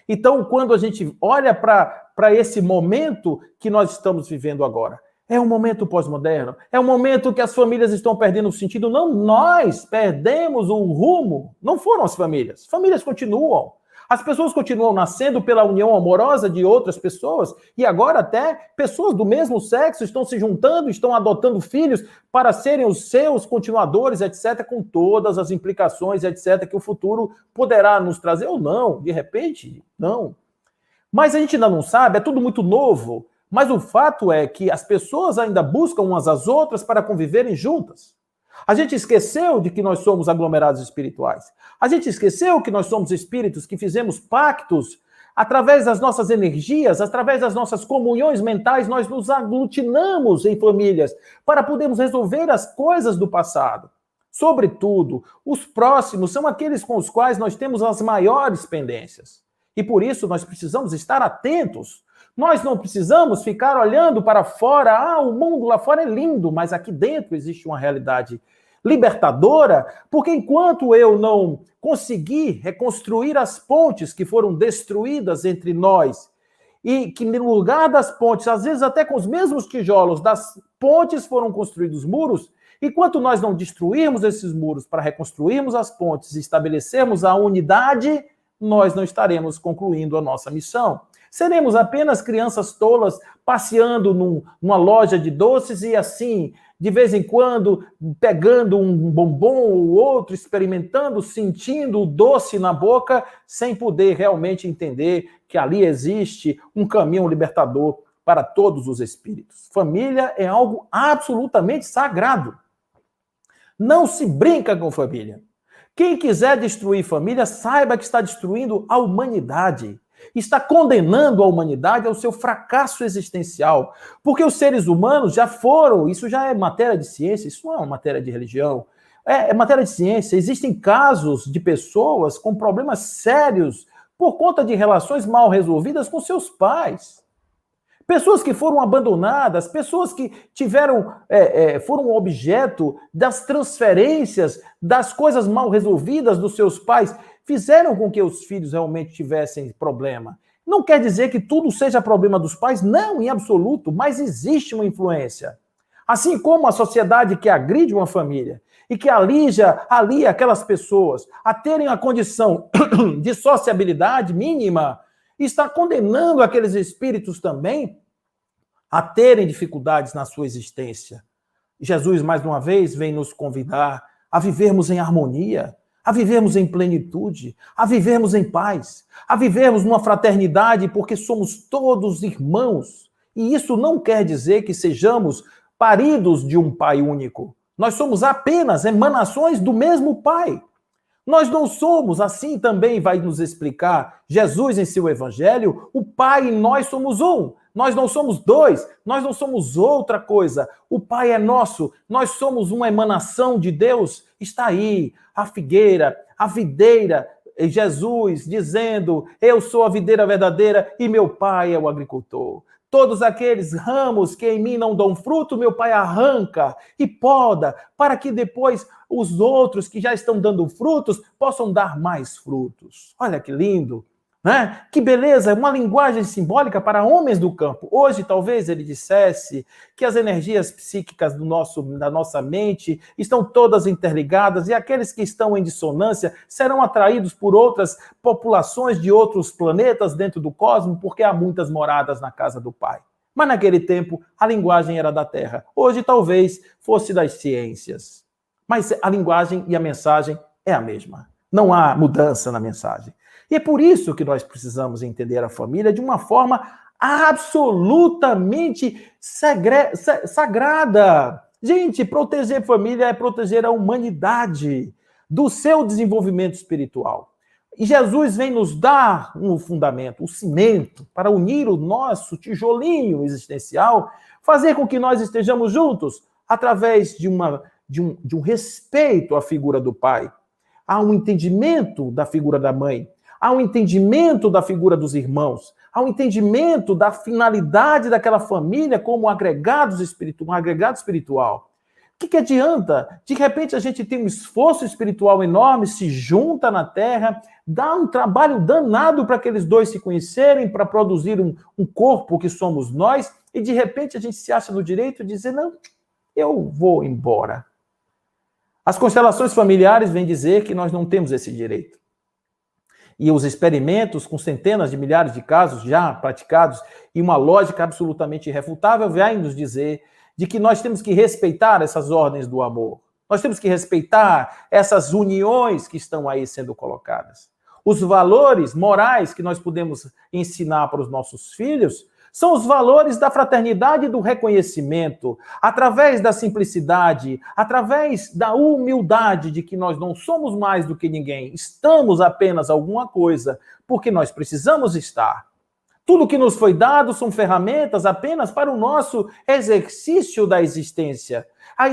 Então, quando a gente olha para esse momento que nós estamos vivendo agora, é um momento pós-moderno, é um momento que as famílias estão perdendo o sentido. Não, nós perdemos o rumo, não foram as famílias. Famílias continuam. As pessoas continuam nascendo pela união amorosa de outras pessoas e agora até pessoas do mesmo sexo estão se juntando, estão adotando filhos para serem os seus continuadores, etc., com todas as implicações, etc., que o futuro poderá nos trazer ou não, de repente, não. Mas a gente ainda não sabe, é tudo muito novo. Mas o fato é que as pessoas ainda buscam umas às outras para conviverem juntas. A gente esqueceu de que nós somos aglomerados espirituais. A gente esqueceu que nós somos espíritos que fizemos pactos através das nossas energias, através das nossas comunhões mentais, nós nos aglutinamos em famílias para podermos resolver as coisas do passado. Sobretudo, os próximos são aqueles com os quais nós temos as maiores pendências. E por isso nós precisamos estar atentos. Nós não precisamos ficar olhando para fora. O mundo lá fora é lindo, mas aqui dentro existe uma realidade libertadora, porque enquanto eu não conseguir reconstruir as pontes que foram destruídas entre nós, e que no lugar das pontes, às vezes até com os mesmos tijolos das pontes foram construídos muros, enquanto nós não destruirmos esses muros para reconstruirmos as pontes e estabelecermos a unidade, nós não estaremos concluindo a nossa missão. Seremos apenas crianças tolas passeando numa loja de doces e assim, de vez em quando, pegando um bombom ou outro, experimentando, sentindo o doce na boca, sem poder realmente entender que ali existe um caminho libertador para todos os espíritos. Família é algo absolutamente sagrado. Não se brinca com família. Quem quiser destruir família, saiba que está destruindo a humanidade. Está condenando a humanidade ao seu fracasso existencial. Porque os seres humanos já foram, isso já é matéria de ciência, isso não é uma matéria de religião, é matéria de ciência. Existem casos de pessoas com problemas sérios por conta de relações mal resolvidas com seus pais. Pessoas que foram abandonadas, pessoas que foram objeto das transferências, das coisas mal resolvidas dos seus pais, fizeram com que os filhos realmente tivessem problema. Não quer dizer que tudo seja problema dos pais, não, em absoluto, mas existe uma influência. Assim como a sociedade que agride uma família e que alia aquelas pessoas a terem a condição de sociabilidade mínima, está condenando aqueles espíritos também a terem dificuldades na sua existência. Jesus, mais uma vez, vem nos convidar a vivermos em harmonia, a vivermos em plenitude, a vivermos em paz, a vivermos numa fraternidade, porque somos todos irmãos. E isso não quer dizer que sejamos paridos de um pai único. Nós somos apenas emanações do mesmo Pai. Nós não somos, assim também vai nos explicar Jesus em seu evangelho, o Pai e nós somos um. Nós não somos dois, nós não somos outra coisa. O Pai é nosso, nós somos uma emanação de Deus. Está aí a figueira, a videira, Jesus dizendo, eu sou a videira verdadeira e meu Pai é o agricultor. Todos aqueles ramos que em mim não dão fruto, meu Pai arranca e poda, para que depois os outros que já estão dando frutos possam dar mais frutos. Olha que lindo, né? Que beleza, uma linguagem simbólica para homens do campo. Hoje, talvez ele dissesse que as energias psíquicas da nossa mente estão todas interligadas e aqueles que estão em dissonância serão atraídos por outras populações de outros planetas dentro do cosmos, porque há muitas moradas na casa do Pai. Mas naquele tempo, a linguagem era da Terra. Hoje, talvez, fosse das ciências. Mas a linguagem e a mensagem é a mesma. Não há mudança na mensagem. E é por isso que nós precisamos entender a família de uma forma absolutamente sagrada. Gente, proteger a família é proteger a humanidade do seu desenvolvimento espiritual. E Jesus vem nos dar um fundamento, um cimento, para unir o nosso tijolinho existencial, fazer com que nós estejamos juntos através de um respeito à figura do pai. Há um entendimento da figura da mãe. Há um entendimento da figura dos irmãos, há um entendimento da finalidade daquela família como um agregado espiritual. O que adianta? De repente a gente tem um esforço espiritual enorme, se junta na Terra, dá um trabalho danado para aqueles dois se conhecerem, para produzir um corpo que somos nós, e de repente a gente se acha no direito de dizer, não, eu vou embora. As constelações familiares vêm dizer que nós não temos esse direito. E os experimentos com centenas de milhares de casos já praticados e uma lógica absolutamente irrefutável vai nos dizer de que nós temos que respeitar essas ordens do amor. Nós temos que respeitar essas uniões que estão aí sendo colocadas. Os valores morais que nós podemos ensinar para os nossos filhos são os valores da fraternidade e do reconhecimento, através da simplicidade, através da humildade de que nós não somos mais do que ninguém, estamos apenas alguma coisa, porque nós precisamos estar. Tudo que nos foi dado são ferramentas apenas para o nosso exercício da existência, a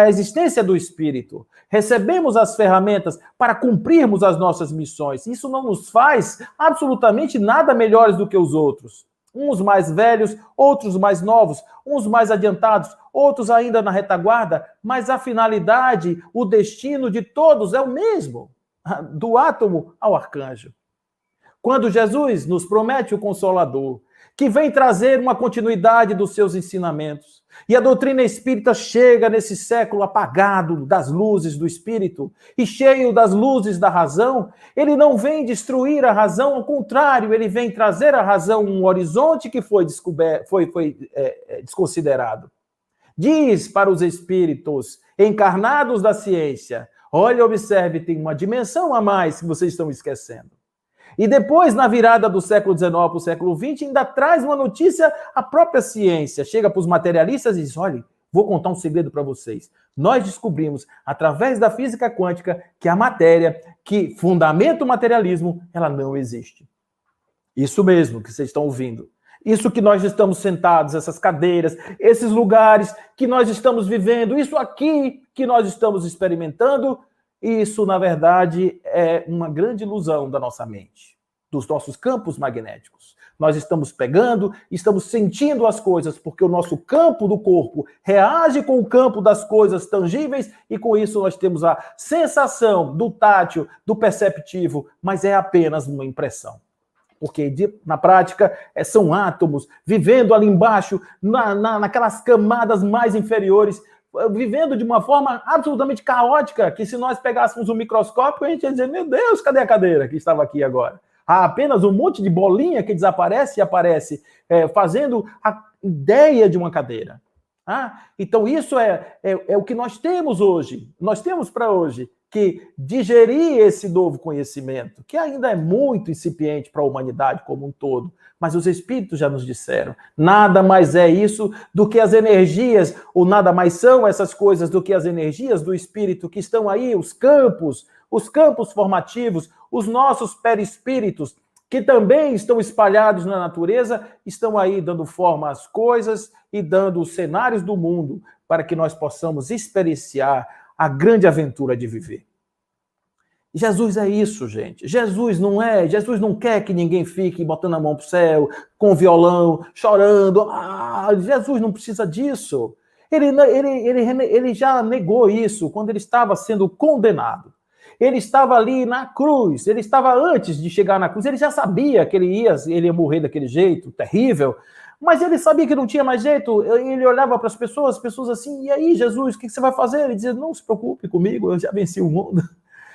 existência do espírito. Recebemos as ferramentas para cumprirmos as nossas missões. Isso não nos faz absolutamente nada melhores do que os outros. Uns mais velhos, outros mais novos, uns mais adiantados, outros ainda na retaguarda, mas a finalidade, o destino de todos é o mesmo, do átomo ao arcanjo. Quando Jesus nos promete o Consolador, que vem trazer uma continuidade dos seus ensinamentos, e a doutrina espírita chega nesse século apagado das luzes do espírito e cheio das luzes da razão, ele não vem destruir a razão, ao contrário, ele vem trazer à razão um horizonte que foi desconsiderado. Diz para os espíritos encarnados da ciência, olha, observe, tem uma dimensão a mais que vocês estão esquecendo. E depois, na virada do século XIX para o século XX, ainda traz uma notícia, a própria ciência chega para os materialistas e diz, olha, vou contar um segredo para vocês. Nós descobrimos, através da física quântica, que a matéria, que fundamenta o materialismo, ela não existe. Isso mesmo que vocês estão ouvindo. Isso que nós estamos sentados, essas cadeiras, esses lugares que nós estamos vivendo, isso aqui que nós estamos experimentando, isso, na verdade, é uma grande ilusão da nossa mente, dos nossos campos magnéticos. Nós estamos pegando, estamos sentindo as coisas, porque o nosso campo do corpo reage com o campo das coisas tangíveis, e com isso nós temos a sensação do tátil, do perceptivo, mas é apenas uma impressão. Porque, na prática, são átomos vivendo ali embaixo, naquelas camadas mais inferiores, vivendo de uma forma absolutamente caótica, que se nós pegássemos um microscópio, a gente ia dizer, meu Deus, cadê a cadeira que estava aqui agora? Há apenas um monte de bolinha que desaparece e aparece, fazendo a ideia de uma cadeira. Então isso é o que nós temos hoje. Nós temos para hoje, que digerir esse novo conhecimento, que ainda é muito incipiente para a humanidade como um todo, mas os espíritos já nos disseram, nada mais é isso do que as energias, ou nada mais são essas coisas do que as energias do espírito que estão aí, os campos formativos, os nossos perispíritos, que também estão espalhados na natureza, estão aí dando forma às coisas e dando os cenários do mundo para que nós possamos experienciar a grande aventura de viver. Jesus é isso, gente. Jesus não quer que ninguém fique botando a mão pro céu, com o violão, chorando. Jesus não precisa disso. Ele já negou isso quando ele estava sendo condenado. Ele estava ali na cruz, ele estava antes de chegar na cruz, ele já sabia que ele ia morrer daquele jeito terrível, mas ele sabia que não tinha mais jeito. Ele olhava para as pessoas assim, e aí, Jesus, o que você vai fazer? Ele dizia, não se preocupe comigo, eu já venci o mundo.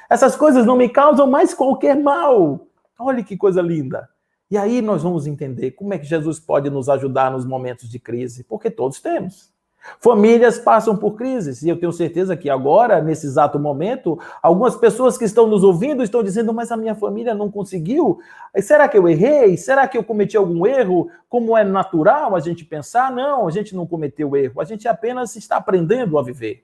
Essas coisas não me causam mais qualquer mal. Olha que coisa linda. E aí nós vamos entender como é que Jesus pode nos ajudar nos momentos de crise, porque todos temos. Famílias passam por crises, e eu tenho certeza que agora, nesse exato momento, algumas pessoas que estão nos ouvindo estão dizendo, mas a minha família não conseguiu? Será que eu errei? Será que eu cometi algum erro? Como é natural a gente pensar? Não, a gente não cometeu erro, a gente apenas está aprendendo a viver.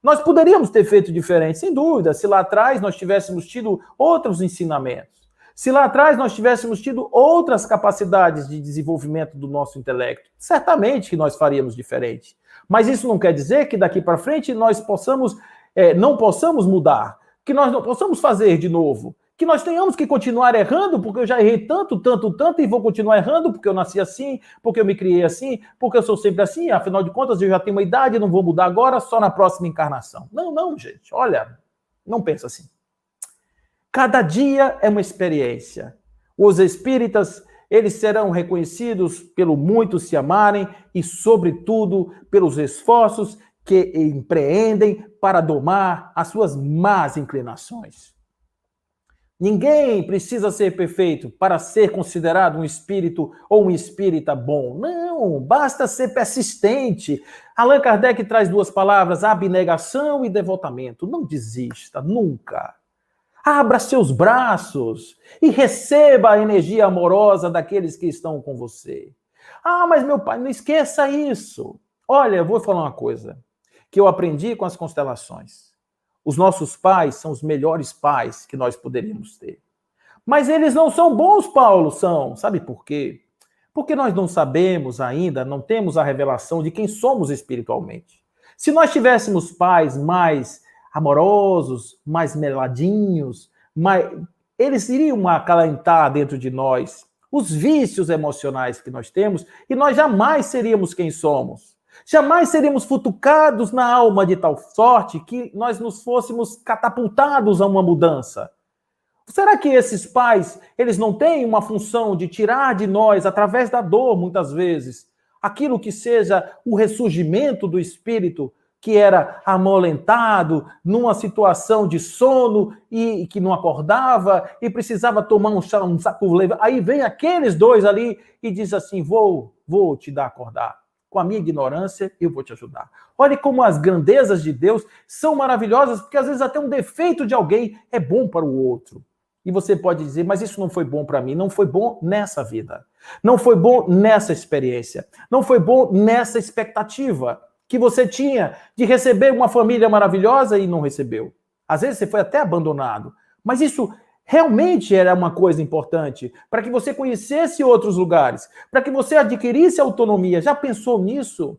Nós poderíamos ter feito diferente, sem dúvida, se lá atrás nós tivéssemos tido outros ensinamentos. Se lá atrás nós tivéssemos tido outras capacidades de desenvolvimento do nosso intelecto, certamente que nós faríamos diferente. Mas isso não quer dizer que daqui para frente nós não possamos mudar, que nós não possamos fazer de novo, que nós tenhamos que continuar errando, porque eu já errei tanto, e vou continuar errando, porque eu nasci assim, porque eu me criei assim, porque eu sou sempre assim, afinal de contas eu já tenho uma idade, não vou mudar agora, só na próxima encarnação. Não, gente, olha, não pensa assim. Cada dia é uma experiência. Os espíritas, eles serão reconhecidos pelo muito se amarem e, sobretudo, pelos esforços que empreendem para domar as suas más inclinações. Ninguém precisa ser perfeito para ser considerado um espírito ou um espírita bom. Não, basta ser persistente. Allan Kardec traz duas palavras, abnegação e devotamento. Não desista, nunca. Abra seus braços e receba a energia amorosa daqueles que estão com você. Mas meu pai, não esqueça isso. Olha, eu vou falar uma coisa que eu aprendi com as constelações. Os nossos pais são os melhores pais que nós poderíamos ter. Mas eles não são bons, Paulo, são. Sabe por quê? Porque nós não sabemos ainda, não temos a revelação de quem somos espiritualmente. Se nós tivéssemos pais mais amorosos, mais meladinhos, eles iriam acalentar dentro de nós os vícios emocionais que nós temos e nós jamais seríamos quem somos. Jamais seríamos futucados na alma de tal sorte que nós nos fôssemos catapultados a uma mudança. Será que esses pais, eles não têm uma função de tirar de nós, através da dor, muitas vezes, aquilo que seja o ressurgimento do espírito, que era amolentado, numa situação de sono e que não acordava e precisava tomar um saco leve. Aí vem aqueles dois ali e diz assim, vou te dar a acordar. Com a minha ignorância, eu vou te ajudar. Olha como as grandezas de Deus são maravilhosas, porque às vezes até um defeito de alguém é bom para o outro. E você pode dizer, mas isso não foi bom para mim, não foi bom nessa vida. Não foi bom nessa experiência. Não foi bom nessa expectativa que você tinha de receber uma família maravilhosa e não recebeu. Às vezes você foi até abandonado. Mas isso realmente era uma coisa importante para que você conhecesse outros lugares, para que você adquirisse autonomia. Já pensou nisso?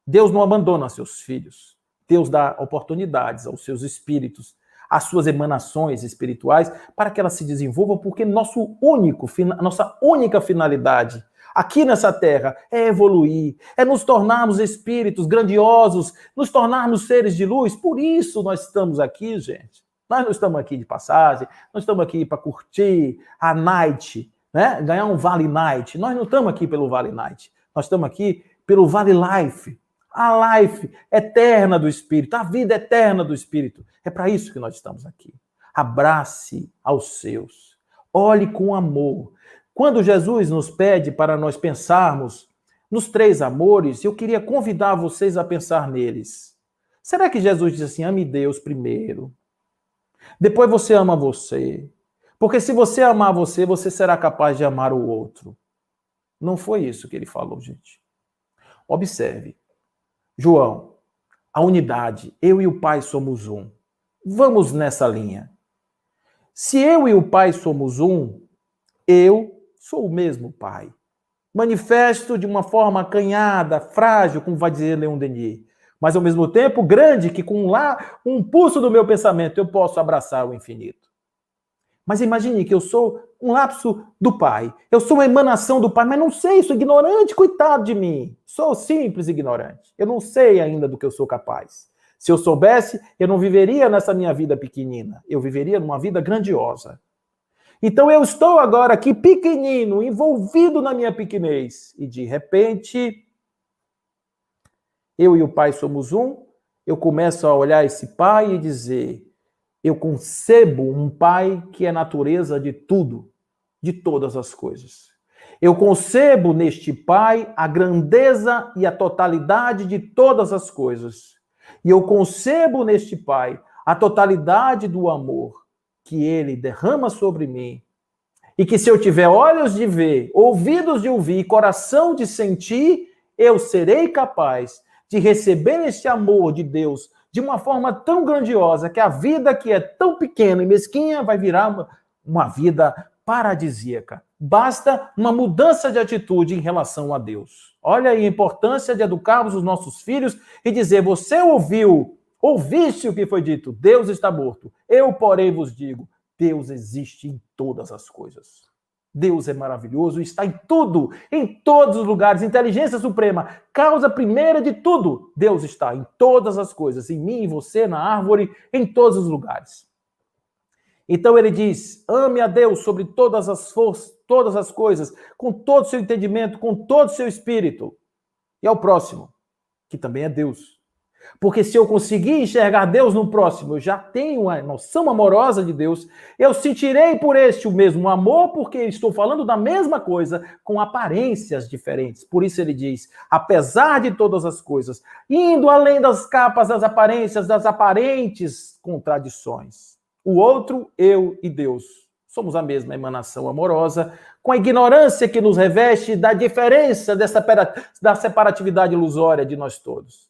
Deus não abandona seus filhos. Deus dá oportunidades aos seus espíritos, às suas emanações espirituais, para que elas se desenvolvam, porque nossa única finalidade aqui nessa terra é evoluir, é nos tornarmos espíritos grandiosos, nos tornarmos seres de luz. Por isso nós estamos aqui, gente. Nós não estamos aqui de passagem, nós estamos aqui para curtir a night, né? Ganhar um Vale Night. Nós não estamos aqui pelo Vale Night, nós estamos aqui pelo Vale Life. A life eterna do Espírito, a vida eterna do Espírito. É para isso que nós estamos aqui. Abrace aos seus. Olhe com amor. Quando Jesus nos pede para nós pensarmos nos três amores, eu queria convidar vocês a pensar neles. Será que Jesus disse assim, ame Deus primeiro, depois você ama você? Porque se você amar você, você será capaz de amar o outro. Não foi isso que ele falou, gente. Observe. João, a unidade, eu e o Pai somos um. Vamos nessa linha. Se eu e o Pai somos um, eu sou o mesmo Pai. Manifesto de uma forma acanhada, frágil, como vai dizer Leon Denis, mas ao mesmo tempo grande, que com um pulso do meu pensamento eu posso abraçar o infinito. Mas imagine que eu sou um lapso do Pai, eu sou uma emanação do Pai, mas não sei, sou ignorante, coitado de mim. Sou simples ignorante, eu não sei ainda do que eu sou capaz. Se eu soubesse, eu não viveria nessa minha vida pequenina, eu viveria numa vida grandiosa. Então eu estou agora aqui pequenino, envolvido na minha pequenez, e de repente, eu e o Pai somos um, eu começo a olhar esse Pai e dizer, eu concebo um Pai que é natureza de tudo, de todas as coisas. Eu concebo neste Pai a grandeza e a totalidade de todas as coisas. E eu concebo neste Pai a totalidade do amor que Ele derrama sobre mim. E que se eu tiver olhos de ver, ouvidos de ouvir, coração de sentir, eu serei capaz de receber este amor de Deus de uma forma tão grandiosa que a vida que é tão pequena e mesquinha vai virar uma vida paradisíaca. Basta uma mudança de atitude em relação a Deus. Olha aí a importância de educarmos os nossos filhos e dizer, você ouviste o que foi dito, Deus está morto. Eu, porém, vos digo, Deus existe em todas as coisas. Deus é maravilhoso, está em tudo, em todos os lugares. Inteligência suprema, causa primeira de tudo. Deus está em todas as coisas, em mim, em você, na árvore, em todos os lugares. Então ele diz, ame a Deus sobre todas as forças, todas as coisas, com todo o seu entendimento, com todo o seu espírito. E ao próximo, que também é Deus. Porque se eu conseguir enxergar Deus no próximo, eu já tenho uma noção amorosa de Deus, eu sentirei por este o mesmo amor, porque estou falando da mesma coisa, com aparências diferentes. Por isso ele diz, apesar de todas as coisas, indo além das capas das aparências, das aparentes contradições. O outro, eu e Deus, somos a mesma emanação amorosa, com a ignorância que nos reveste da diferença da separatividade ilusória de nós todos.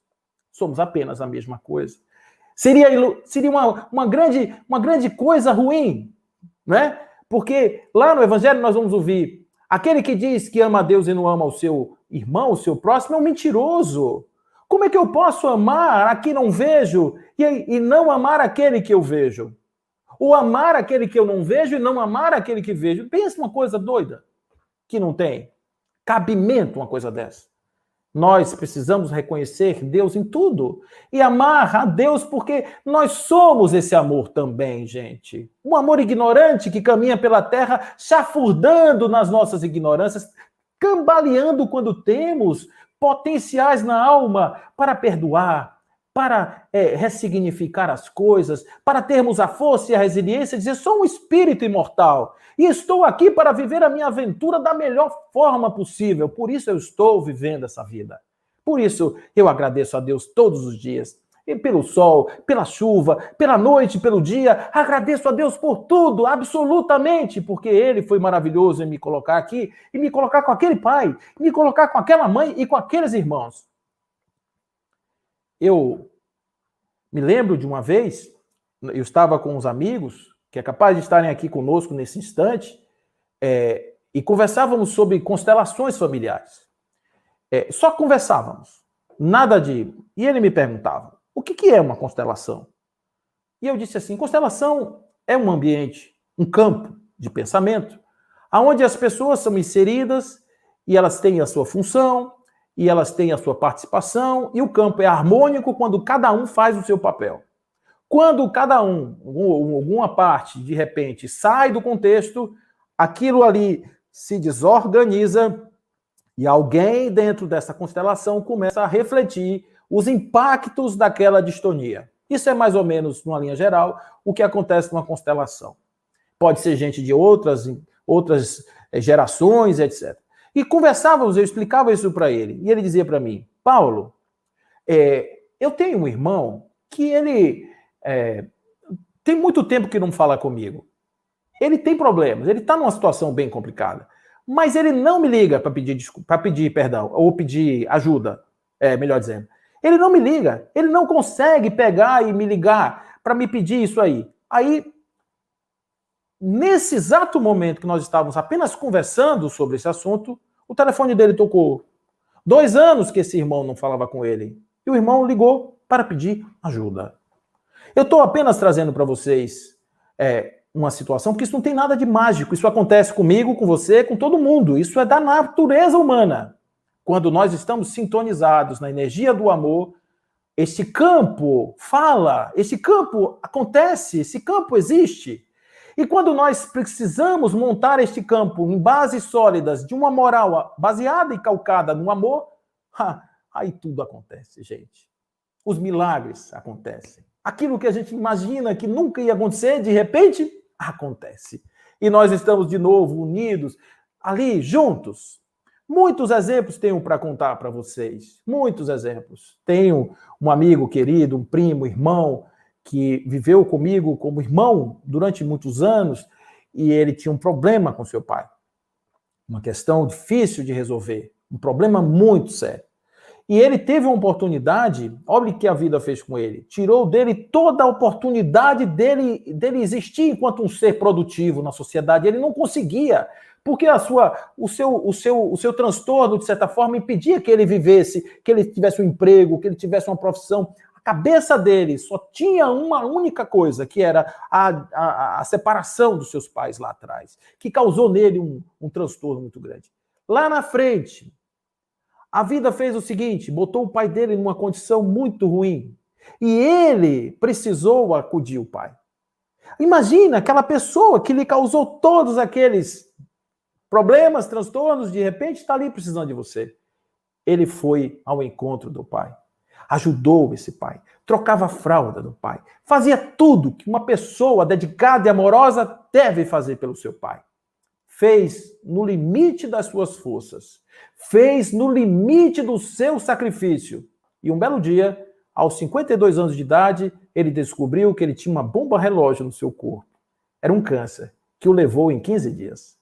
Somos apenas a mesma coisa. Seria uma grande coisa ruim, né? Porque lá no Evangelho nós vamos ouvir, aquele que diz que ama a Deus e não ama o seu irmão, o seu próximo, é um mentiroso. Como é que eu posso amar a quem não vejo e não amar aquele que eu vejo? Ou amar aquele que eu não vejo e não amar aquele que vejo? Pensa uma coisa doida, que não tem cabimento uma coisa dessa. Nós precisamos reconhecer Deus em tudo e amar a Deus porque nós somos esse amor também, gente. Um amor ignorante que caminha pela terra, chafurdando nas nossas ignorâncias, cambaleando quando temos potenciais na alma para perdoar, para ressignificar as coisas, para termos a força e a resiliência de dizer, sou um espírito imortal e estou aqui para viver a minha aventura da melhor forma possível. Por isso eu estou vivendo essa vida. Por isso eu agradeço a Deus todos os dias. E pelo sol, pela chuva, pela noite, pelo dia. Agradeço a Deus por tudo, absolutamente, porque Ele foi maravilhoso em me colocar aqui, e me colocar com aquele pai, me colocar com aquela mãe e com aqueles irmãos. Eu me lembro de uma vez, eu estava com uns amigos, que é capaz de estarem aqui conosco nesse instante, e conversávamos sobre constelações familiares. Só conversávamos, nada de... E ele me perguntava, o que é uma constelação? E eu disse assim, constelação é um ambiente, um campo de pensamento, onde as pessoas são inseridas e elas têm a sua função, e elas têm a sua participação, e o campo é harmônico quando cada um faz o seu papel. Quando cada alguma parte, de repente, sai do contexto, aquilo ali se desorganiza e alguém dentro dessa constelação começa a refletir os impactos daquela distonia. Isso é mais ou menos, numa linha geral, o que acontece numa constelação. Pode ser gente de outras gerações, etc. E conversávamos, eu explicava isso para ele, e ele dizia para mim, Paulo, eu tenho um irmão que ele tem muito tempo que não fala comigo. Ele tem problemas, ele está numa situação bem complicada. Mas ele não me liga para pedir perdão, ou pedir ajuda, melhor dizendo. Ele não me liga, ele não consegue pegar e me ligar para me pedir isso aí. Aí, nesse exato momento que nós estávamos apenas conversando sobre esse assunto, o telefone dele tocou. 2 anos que esse irmão não falava com ele. E o irmão ligou para pedir ajuda. Eu estou apenas trazendo para vocês uma situação, porque isso não tem nada de mágico. Isso acontece comigo, com você, com todo mundo. Isso é da natureza humana. Quando nós estamos sintonizados na energia do amor, esse campo fala, esse campo acontece, esse campo existe. E quando nós precisamos montar este campo em bases sólidas de uma moral baseada e calcada no amor, aí tudo acontece, gente. Os milagres acontecem. Aquilo que a gente imagina que nunca ia acontecer, de repente, acontece. E nós estamos de novo unidos, ali, juntos. Muitos exemplos tenho para contar para vocês. Muitos exemplos. Tenho um amigo querido, um primo, irmão, que viveu comigo como irmão durante muitos anos, e ele tinha um problema com seu pai. Uma questão difícil de resolver. Um problema muito sério. E ele teve uma oportunidade, olha o que a vida fez com ele, tirou dele toda a oportunidade dele existir enquanto um ser produtivo na sociedade. Ele não conseguia, porque o seu transtorno, de certa forma, impedia que ele vivesse, que ele tivesse um emprego, que ele tivesse uma profissão. A cabeça dele só tinha uma única coisa, que era a separação dos seus pais lá atrás, que causou nele um transtorno muito grande. Lá na frente, a vida fez o seguinte, botou o pai dele numa condição muito ruim. E ele precisou acudir o pai. Imagina aquela pessoa que lhe causou todos aqueles problemas, transtornos, de repente está ali precisando de você. Ele foi ao encontro do pai. Ajudou esse pai. Trocava a fralda do pai. Fazia tudo que uma pessoa dedicada e amorosa deve fazer pelo seu pai. Fez no limite das suas forças. Fez no limite do seu sacrifício. E um belo dia, aos 52 anos de idade, ele descobriu que ele tinha uma bomba relógio no seu corpo. Era um câncer, que o levou em 15 dias.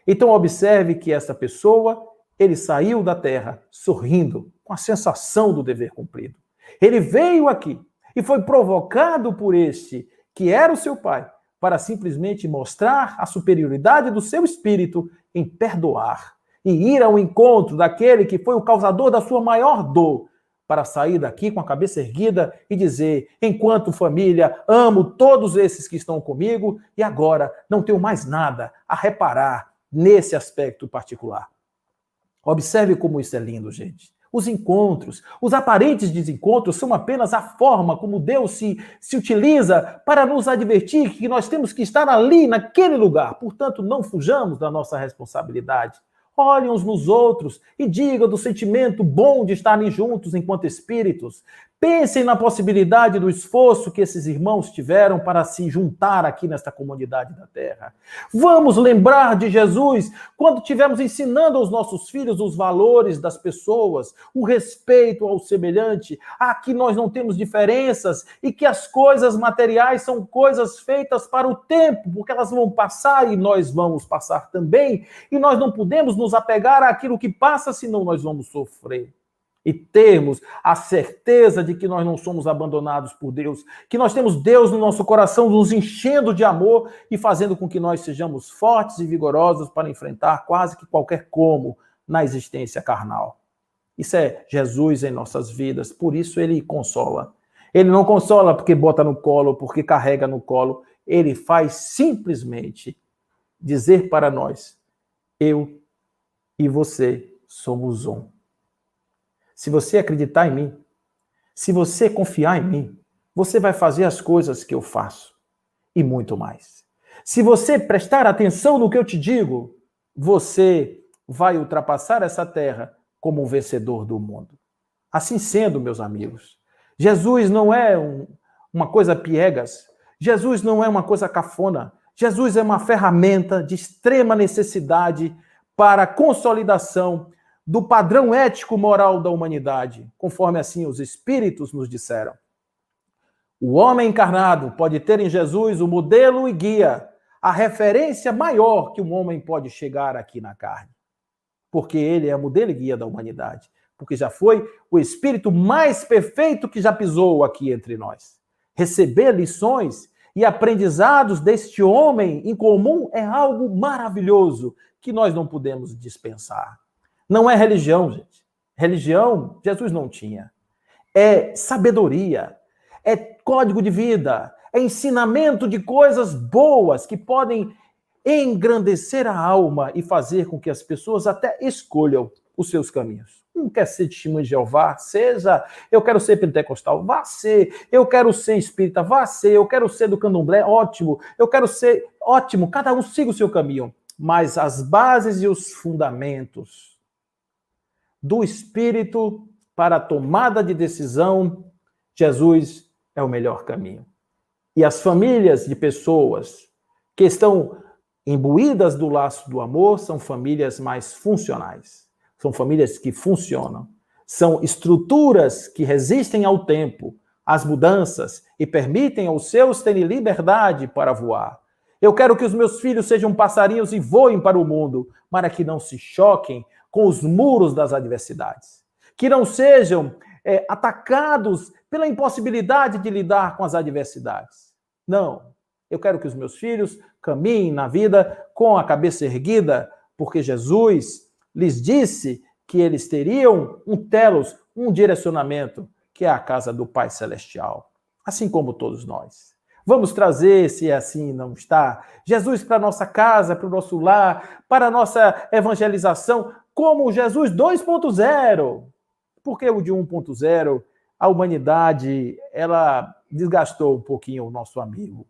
Então observe que essa pessoa, ele saiu da terra sorrindo, com a sensação do dever cumprido. Ele veio aqui e foi provocado por este, que era o seu pai, para simplesmente mostrar a superioridade do seu espírito em perdoar e ir ao encontro daquele que foi o causador da sua maior dor, para sair daqui com a cabeça erguida e dizer, enquanto família, amo todos esses que estão comigo e agora não tenho mais nada a reparar nesse aspecto particular. Observe como isso é lindo, gente. Os encontros, os aparentes desencontros são apenas a forma como Deus se utiliza para nos advertir que nós temos que estar ali, naquele lugar. Portanto, não fujamos da nossa responsabilidade. Olhem uns nos outros e digam do sentimento bom de estarem juntos enquanto espíritos. Pensem na possibilidade do esforço que esses irmãos tiveram para se juntar aqui nesta comunidade da Terra. Vamos lembrar de Jesus quando estivermos ensinando aos nossos filhos os valores das pessoas, o respeito ao semelhante, a que nós não temos diferenças e que as coisas materiais são coisas feitas para o tempo, porque elas vão passar e nós vamos passar também, e nós não podemos nos apegar àquilo que passa, senão nós vamos sofrer. E termos a certeza de que nós não somos abandonados por Deus, que nós temos Deus no nosso coração nos enchendo de amor e fazendo com que nós sejamos fortes e vigorosos para enfrentar quase que qualquer como na existência carnal. Isso é Jesus em nossas vidas, por isso ele consola. Ele não consola porque bota no colo, porque carrega no colo, ele faz simplesmente dizer para nós, eu e você somos um. Se você acreditar em mim, se você confiar em mim, você vai fazer as coisas que eu faço e muito mais. Se você prestar atenção no que eu te digo, você vai ultrapassar essa terra como um vencedor do mundo. Assim sendo, meus amigos, Jesus não é uma coisa piegas, Jesus não é uma coisa cafona, Jesus é uma ferramenta de extrema necessidade para a consolidação do padrão ético-moral da humanidade, conforme assim os espíritos nos disseram. O homem encarnado pode ter em Jesus o modelo e guia, a referência maior que um homem pode chegar aqui na carne. Porque ele é o modelo e guia da humanidade. Porque já foi o espírito mais perfeito que já pisou aqui entre nós. Receber lições e aprendizados deste homem em comum é algo maravilhoso que nós não podemos dispensar. Não é religião, gente. Religião, Jesus não tinha. É sabedoria, é código de vida, é ensinamento de coisas boas que podem engrandecer a alma e fazer com que as pessoas até escolham os seus caminhos. Não quer ser testemunho de Jeová? Seja. Eu quero ser pentecostal? Vá ser. Eu quero ser espírita? Vá ser. Eu quero ser do candomblé? Ótimo. Eu quero ser... Ótimo. Cada um siga o seu caminho. Mas as bases e os fundamentos do espírito para a tomada de decisão, Jesus é o melhor caminho. E as famílias de pessoas que estão imbuídas do laço do amor são famílias mais funcionais. São famílias que funcionam. São estruturas que resistem ao tempo, às mudanças e permitem aos seus terem liberdade para voar. Eu quero que os meus filhos sejam passarinhos e voem para o mundo, para que não se choquem com os muros das adversidades. Que não sejam atacados pela impossibilidade de lidar com as adversidades. Não. Eu quero que os meus filhos caminhem na vida com a cabeça erguida, porque Jesus lhes disse que eles teriam um telos, um direcionamento, que é a casa do Pai Celestial. Assim como todos nós. Vamos trazer, se assim não está, Jesus para a nossa casa, para o nosso lar, para a nossa evangelização, como Jesus 2.0. Porque o de 1.0, a humanidade, ela desgastou um pouquinho o nosso amigo.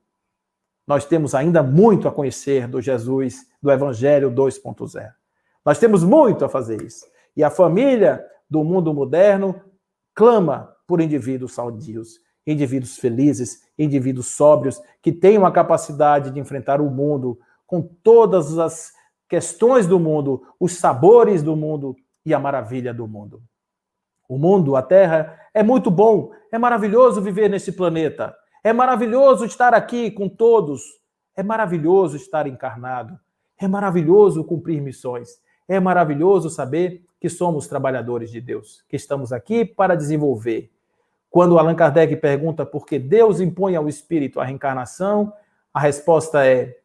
Nós temos ainda muito a conhecer do Jesus, do Evangelho 2.0. Nós temos muito a fazer isso. E a família do mundo moderno clama por indivíduos saudios, indivíduos felizes, indivíduos sóbrios, que tenham a capacidade de enfrentar o mundo com todas as questões do mundo, os sabores do mundo e a maravilha do mundo. O mundo, a Terra, é muito bom, é maravilhoso viver nesse planeta, é maravilhoso estar aqui com todos, é maravilhoso estar encarnado, é maravilhoso cumprir missões, é maravilhoso saber que somos trabalhadores de Deus, que estamos aqui para desenvolver. Quando Allan Kardec pergunta por que Deus impõe ao espírito a reencarnação, a resposta é: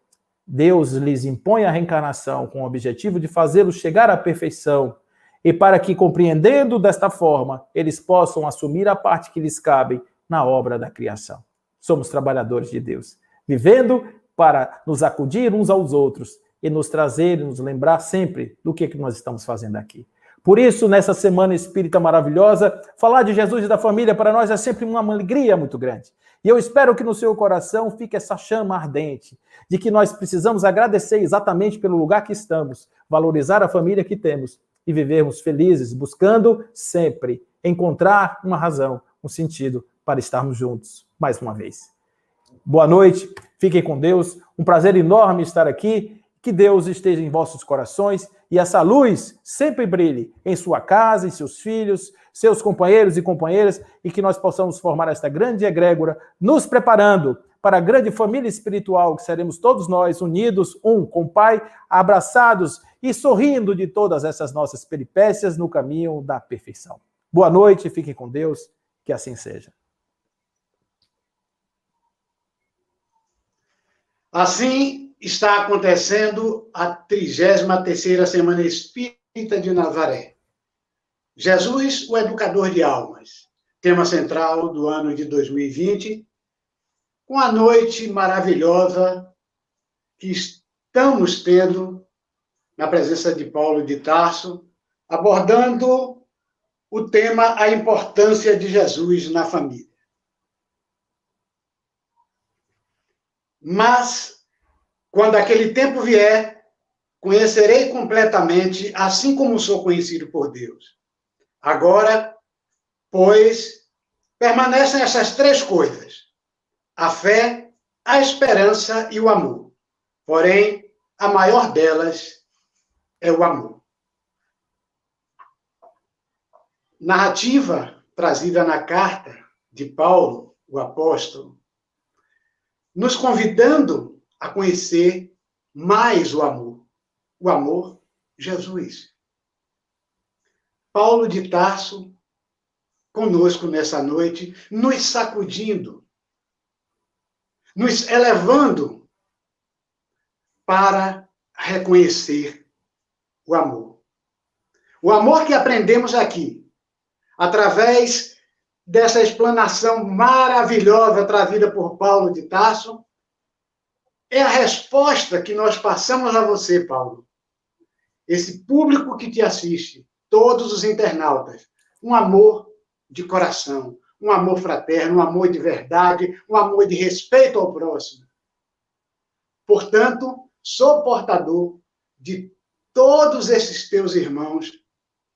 Deus lhes impõe a reencarnação com o objetivo de fazê-los chegar à perfeição, e para que, compreendendo desta forma, eles possam assumir a parte que lhes cabe na obra da criação. Somos trabalhadores de Deus, vivendo para nos acudir uns aos outros e nos trazer e nos lembrar sempre do que nós estamos fazendo aqui. Por isso, nessa semana espírita maravilhosa, falar de Jesus e da família para nós é sempre uma alegria muito grande. E eu espero que no seu coração fique essa chama ardente, de que nós precisamos agradecer exatamente pelo lugar que estamos, valorizar a família que temos e vivermos felizes, buscando sempre encontrar uma razão, um sentido para estarmos juntos mais uma vez. Boa noite, fiquem com Deus, um prazer enorme estar aqui, que Deus esteja em vossos corações e essa luz sempre brilhe em sua casa, em seus filhos, seus companheiros e companheiras, e que nós possamos formar esta grande egrégora, nos preparando para a grande família espiritual, que seremos todos nós unidos, um com o Pai, abraçados e sorrindo de todas essas nossas peripécias no caminho da perfeição. Boa noite, fiquem com Deus, que assim seja. Assim está acontecendo a 33ª Semana Espírita de Nazaré. Jesus, o educador de almas, tema central do ano de 2020, com a noite maravilhosa que estamos tendo na presença de Paulo de Tarso, abordando o tema A Importância de Jesus na Família. Mas, quando aquele tempo vier, conhecerei completamente, assim como sou conhecido por Deus. Agora, pois, permanecem essas três coisas: a fé, a esperança e o amor. Porém, a maior delas é o amor. Narrativa trazida na carta de Paulo o apóstolo, nos convidando a conhecer mais o amor Jesus. Paulo de Tarso, conosco nessa noite, nos sacudindo, nos elevando para reconhecer o amor. O amor que aprendemos aqui, através dessa explanação maravilhosa trazida por Paulo de Tarso, é a resposta que nós passamos a você, Paulo. Esse público que te assiste, todos os internautas, um amor de coração, um amor fraterno, um amor de verdade, um amor de respeito ao próximo. Portanto, sou portador de todos esses teus irmãos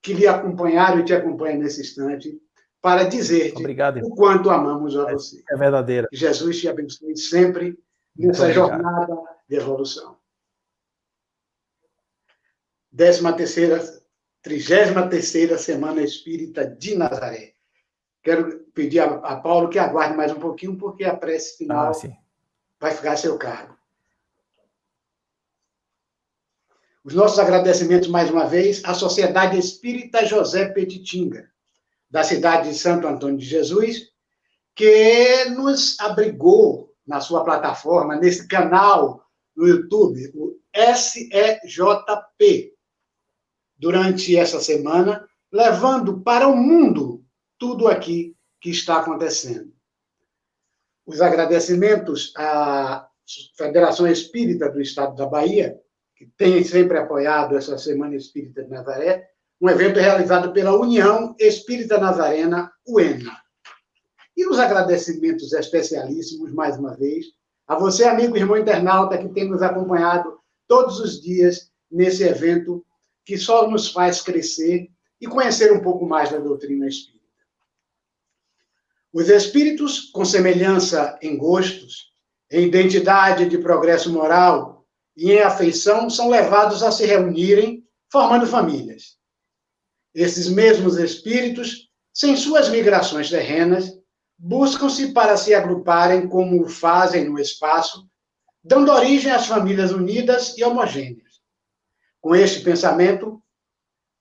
que lhe acompanharam e te acompanham nesse instante, para dizer-te o quanto amamos a você. É verdadeira. Que Jesus te abençoe sempre nessa jornada de evolução. 33ª Semana Espírita de Nazaré. Quero pedir a Paulo que aguarde mais um pouquinho, porque a prece final vai ficar a seu cargo. Os nossos agradecimentos, mais uma vez, à Sociedade Espírita José Petitinga, da cidade de Santo Antônio de Jesus, que nos abrigou na sua plataforma, nesse canal no YouTube, o SEJP, durante essa semana, levando para o mundo tudo aqui que está acontecendo. Os agradecimentos à Federação Espírita do Estado da Bahia, que tem sempre apoiado essa Semana Espírita de Nazaré, um evento realizado pela União Espírita Nazarena, UENA. E os agradecimentos especialíssimos, mais uma vez, a você, amigo e irmão internauta, que tem nos acompanhado todos os dias nesse evento que só nos faz crescer e conhecer um pouco mais da doutrina espírita. Os espíritos, com semelhança em gostos, em identidade de progresso moral e em afeição, são levados a se reunirem, formando famílias. Esses mesmos espíritos, sem suas migrações terrenas, buscam-se para se agruparem como o fazem no espaço, dando origem às famílias unidas e homogêneas. Com este pensamento,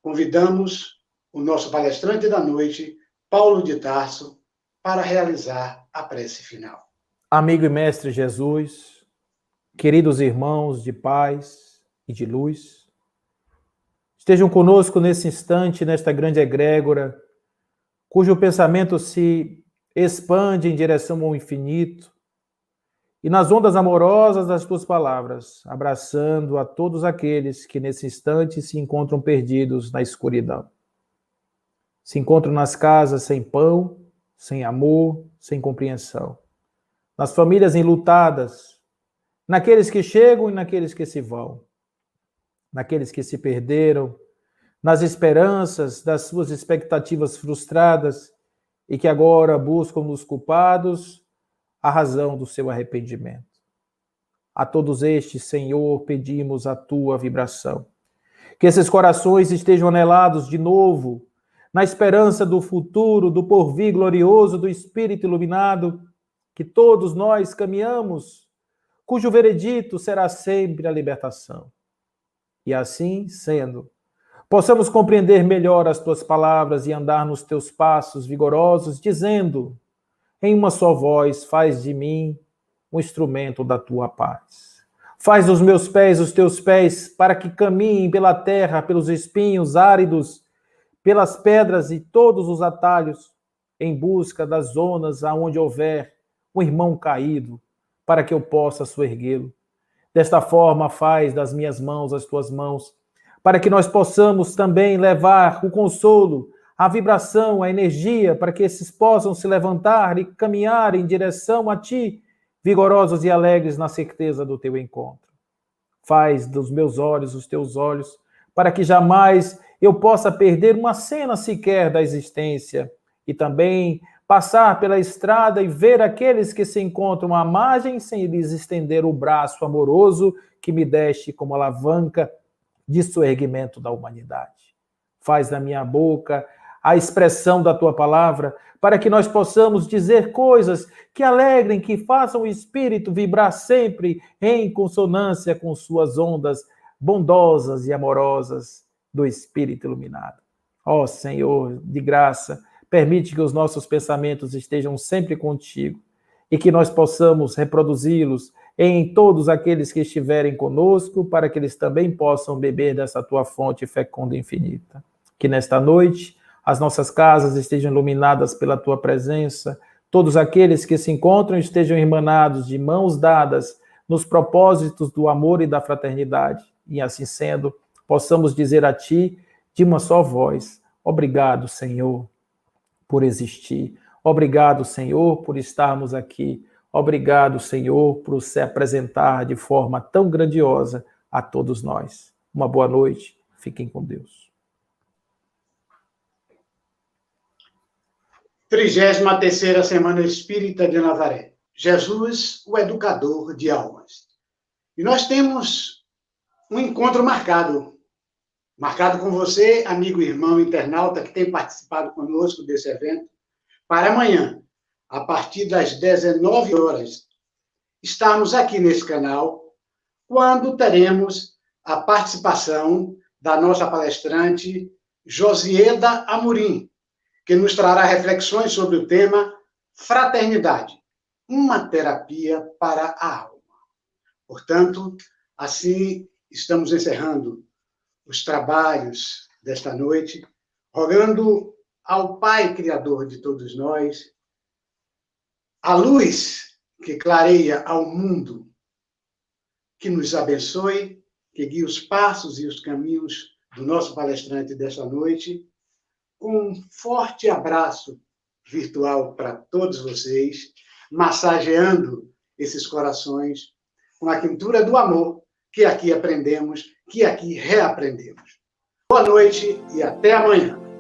convidamos o nosso palestrante da noite, Paulo de Tarso, para realizar a prece final. Amigo e mestre Jesus, queridos irmãos de paz e de luz, estejam conosco nesse instante, nesta grande egrégora, cujo pensamento se expande em direção ao infinito, e nas ondas amorosas das tuas palavras, abraçando a todos aqueles que nesse instante se encontram perdidos na escuridão. Se encontram nas casas sem pão, sem amor, sem compreensão. Nas famílias enlutadas, naqueles que chegam e naqueles que se vão. Naqueles que se perderam, nas esperanças das suas expectativas frustradas e que agora buscam nos culpados a razão do seu arrependimento. A todos estes, Senhor, pedimos a tua vibração. Que esses corações estejam anelados de novo, na esperança do futuro, do porvir glorioso do Espírito iluminado, que todos nós caminhamos, cujo veredito será sempre a libertação. E assim sendo, possamos compreender melhor as tuas palavras e andar nos teus passos vigorosos, dizendo, em uma só voz, faz de mim um instrumento da tua paz. Faz dos meus pés os teus pés, para que caminhem pela terra, pelos espinhos áridos, pelas pedras e todos os atalhos, em busca das zonas aonde houver um irmão caído, para que eu possa soerguê-lo. Desta forma, faz das minhas mãos as tuas mãos, para que nós possamos também levar o consolo, a vibração, a energia, para que esses possam se levantar e caminhar em direção a ti, vigorosos e alegres na certeza do teu encontro. Faz dos meus olhos os teus olhos, para que jamais eu possa perder uma cena sequer da existência, e também passar pela estrada e ver aqueles que se encontram à margem sem lhes estender o braço amoroso que me deste como alavanca de soerguimento da humanidade. Faz da minha boca a expressão da tua palavra, para que nós possamos dizer coisas que alegrem, que façam o espírito vibrar sempre em consonância com suas ondas bondosas e amorosas do Espírito iluminado. Ó Senhor, de graça, permite que os nossos pensamentos estejam sempre contigo e que nós possamos reproduzi-los em todos aqueles que estiverem conosco, para que eles também possam beber dessa tua fonte fecunda e infinita. Que nesta noite as nossas casas estejam iluminadas pela tua presença, todos aqueles que se encontram estejam irmanados de mãos dadas nos propósitos do amor e da fraternidade. E assim sendo, possamos dizer a ti, de uma só voz: obrigado, Senhor, por existir. Obrigado, Senhor, por estarmos aqui. Obrigado, Senhor, por se apresentar de forma tão grandiosa a todos nós. Uma boa noite. Fiquem com Deus. 33ª Semana Espírita de Nazaré. Jesus, o educador de almas. E nós temos um encontro marcado com você, amigo e irmão internauta que tem participado conosco desse evento, para amanhã, a partir das 19 horas, estarmos aqui nesse canal, quando teremos a participação da nossa palestrante Josieda Amorim, que nos trará reflexões sobre o tema Fraternidade, uma terapia para a alma. Portanto, assim estamos encerrando os trabalhos desta noite, rogando ao Pai Criador de todos nós, a luz que clareia ao mundo, que nos abençoe, que guie os passos e os caminhos do nosso palestrante desta noite. Um forte abraço virtual para todos vocês, massageando esses corações com a quintura do amor que aqui aprendemos, que aqui reaprendemos. Boa noite e até amanhã.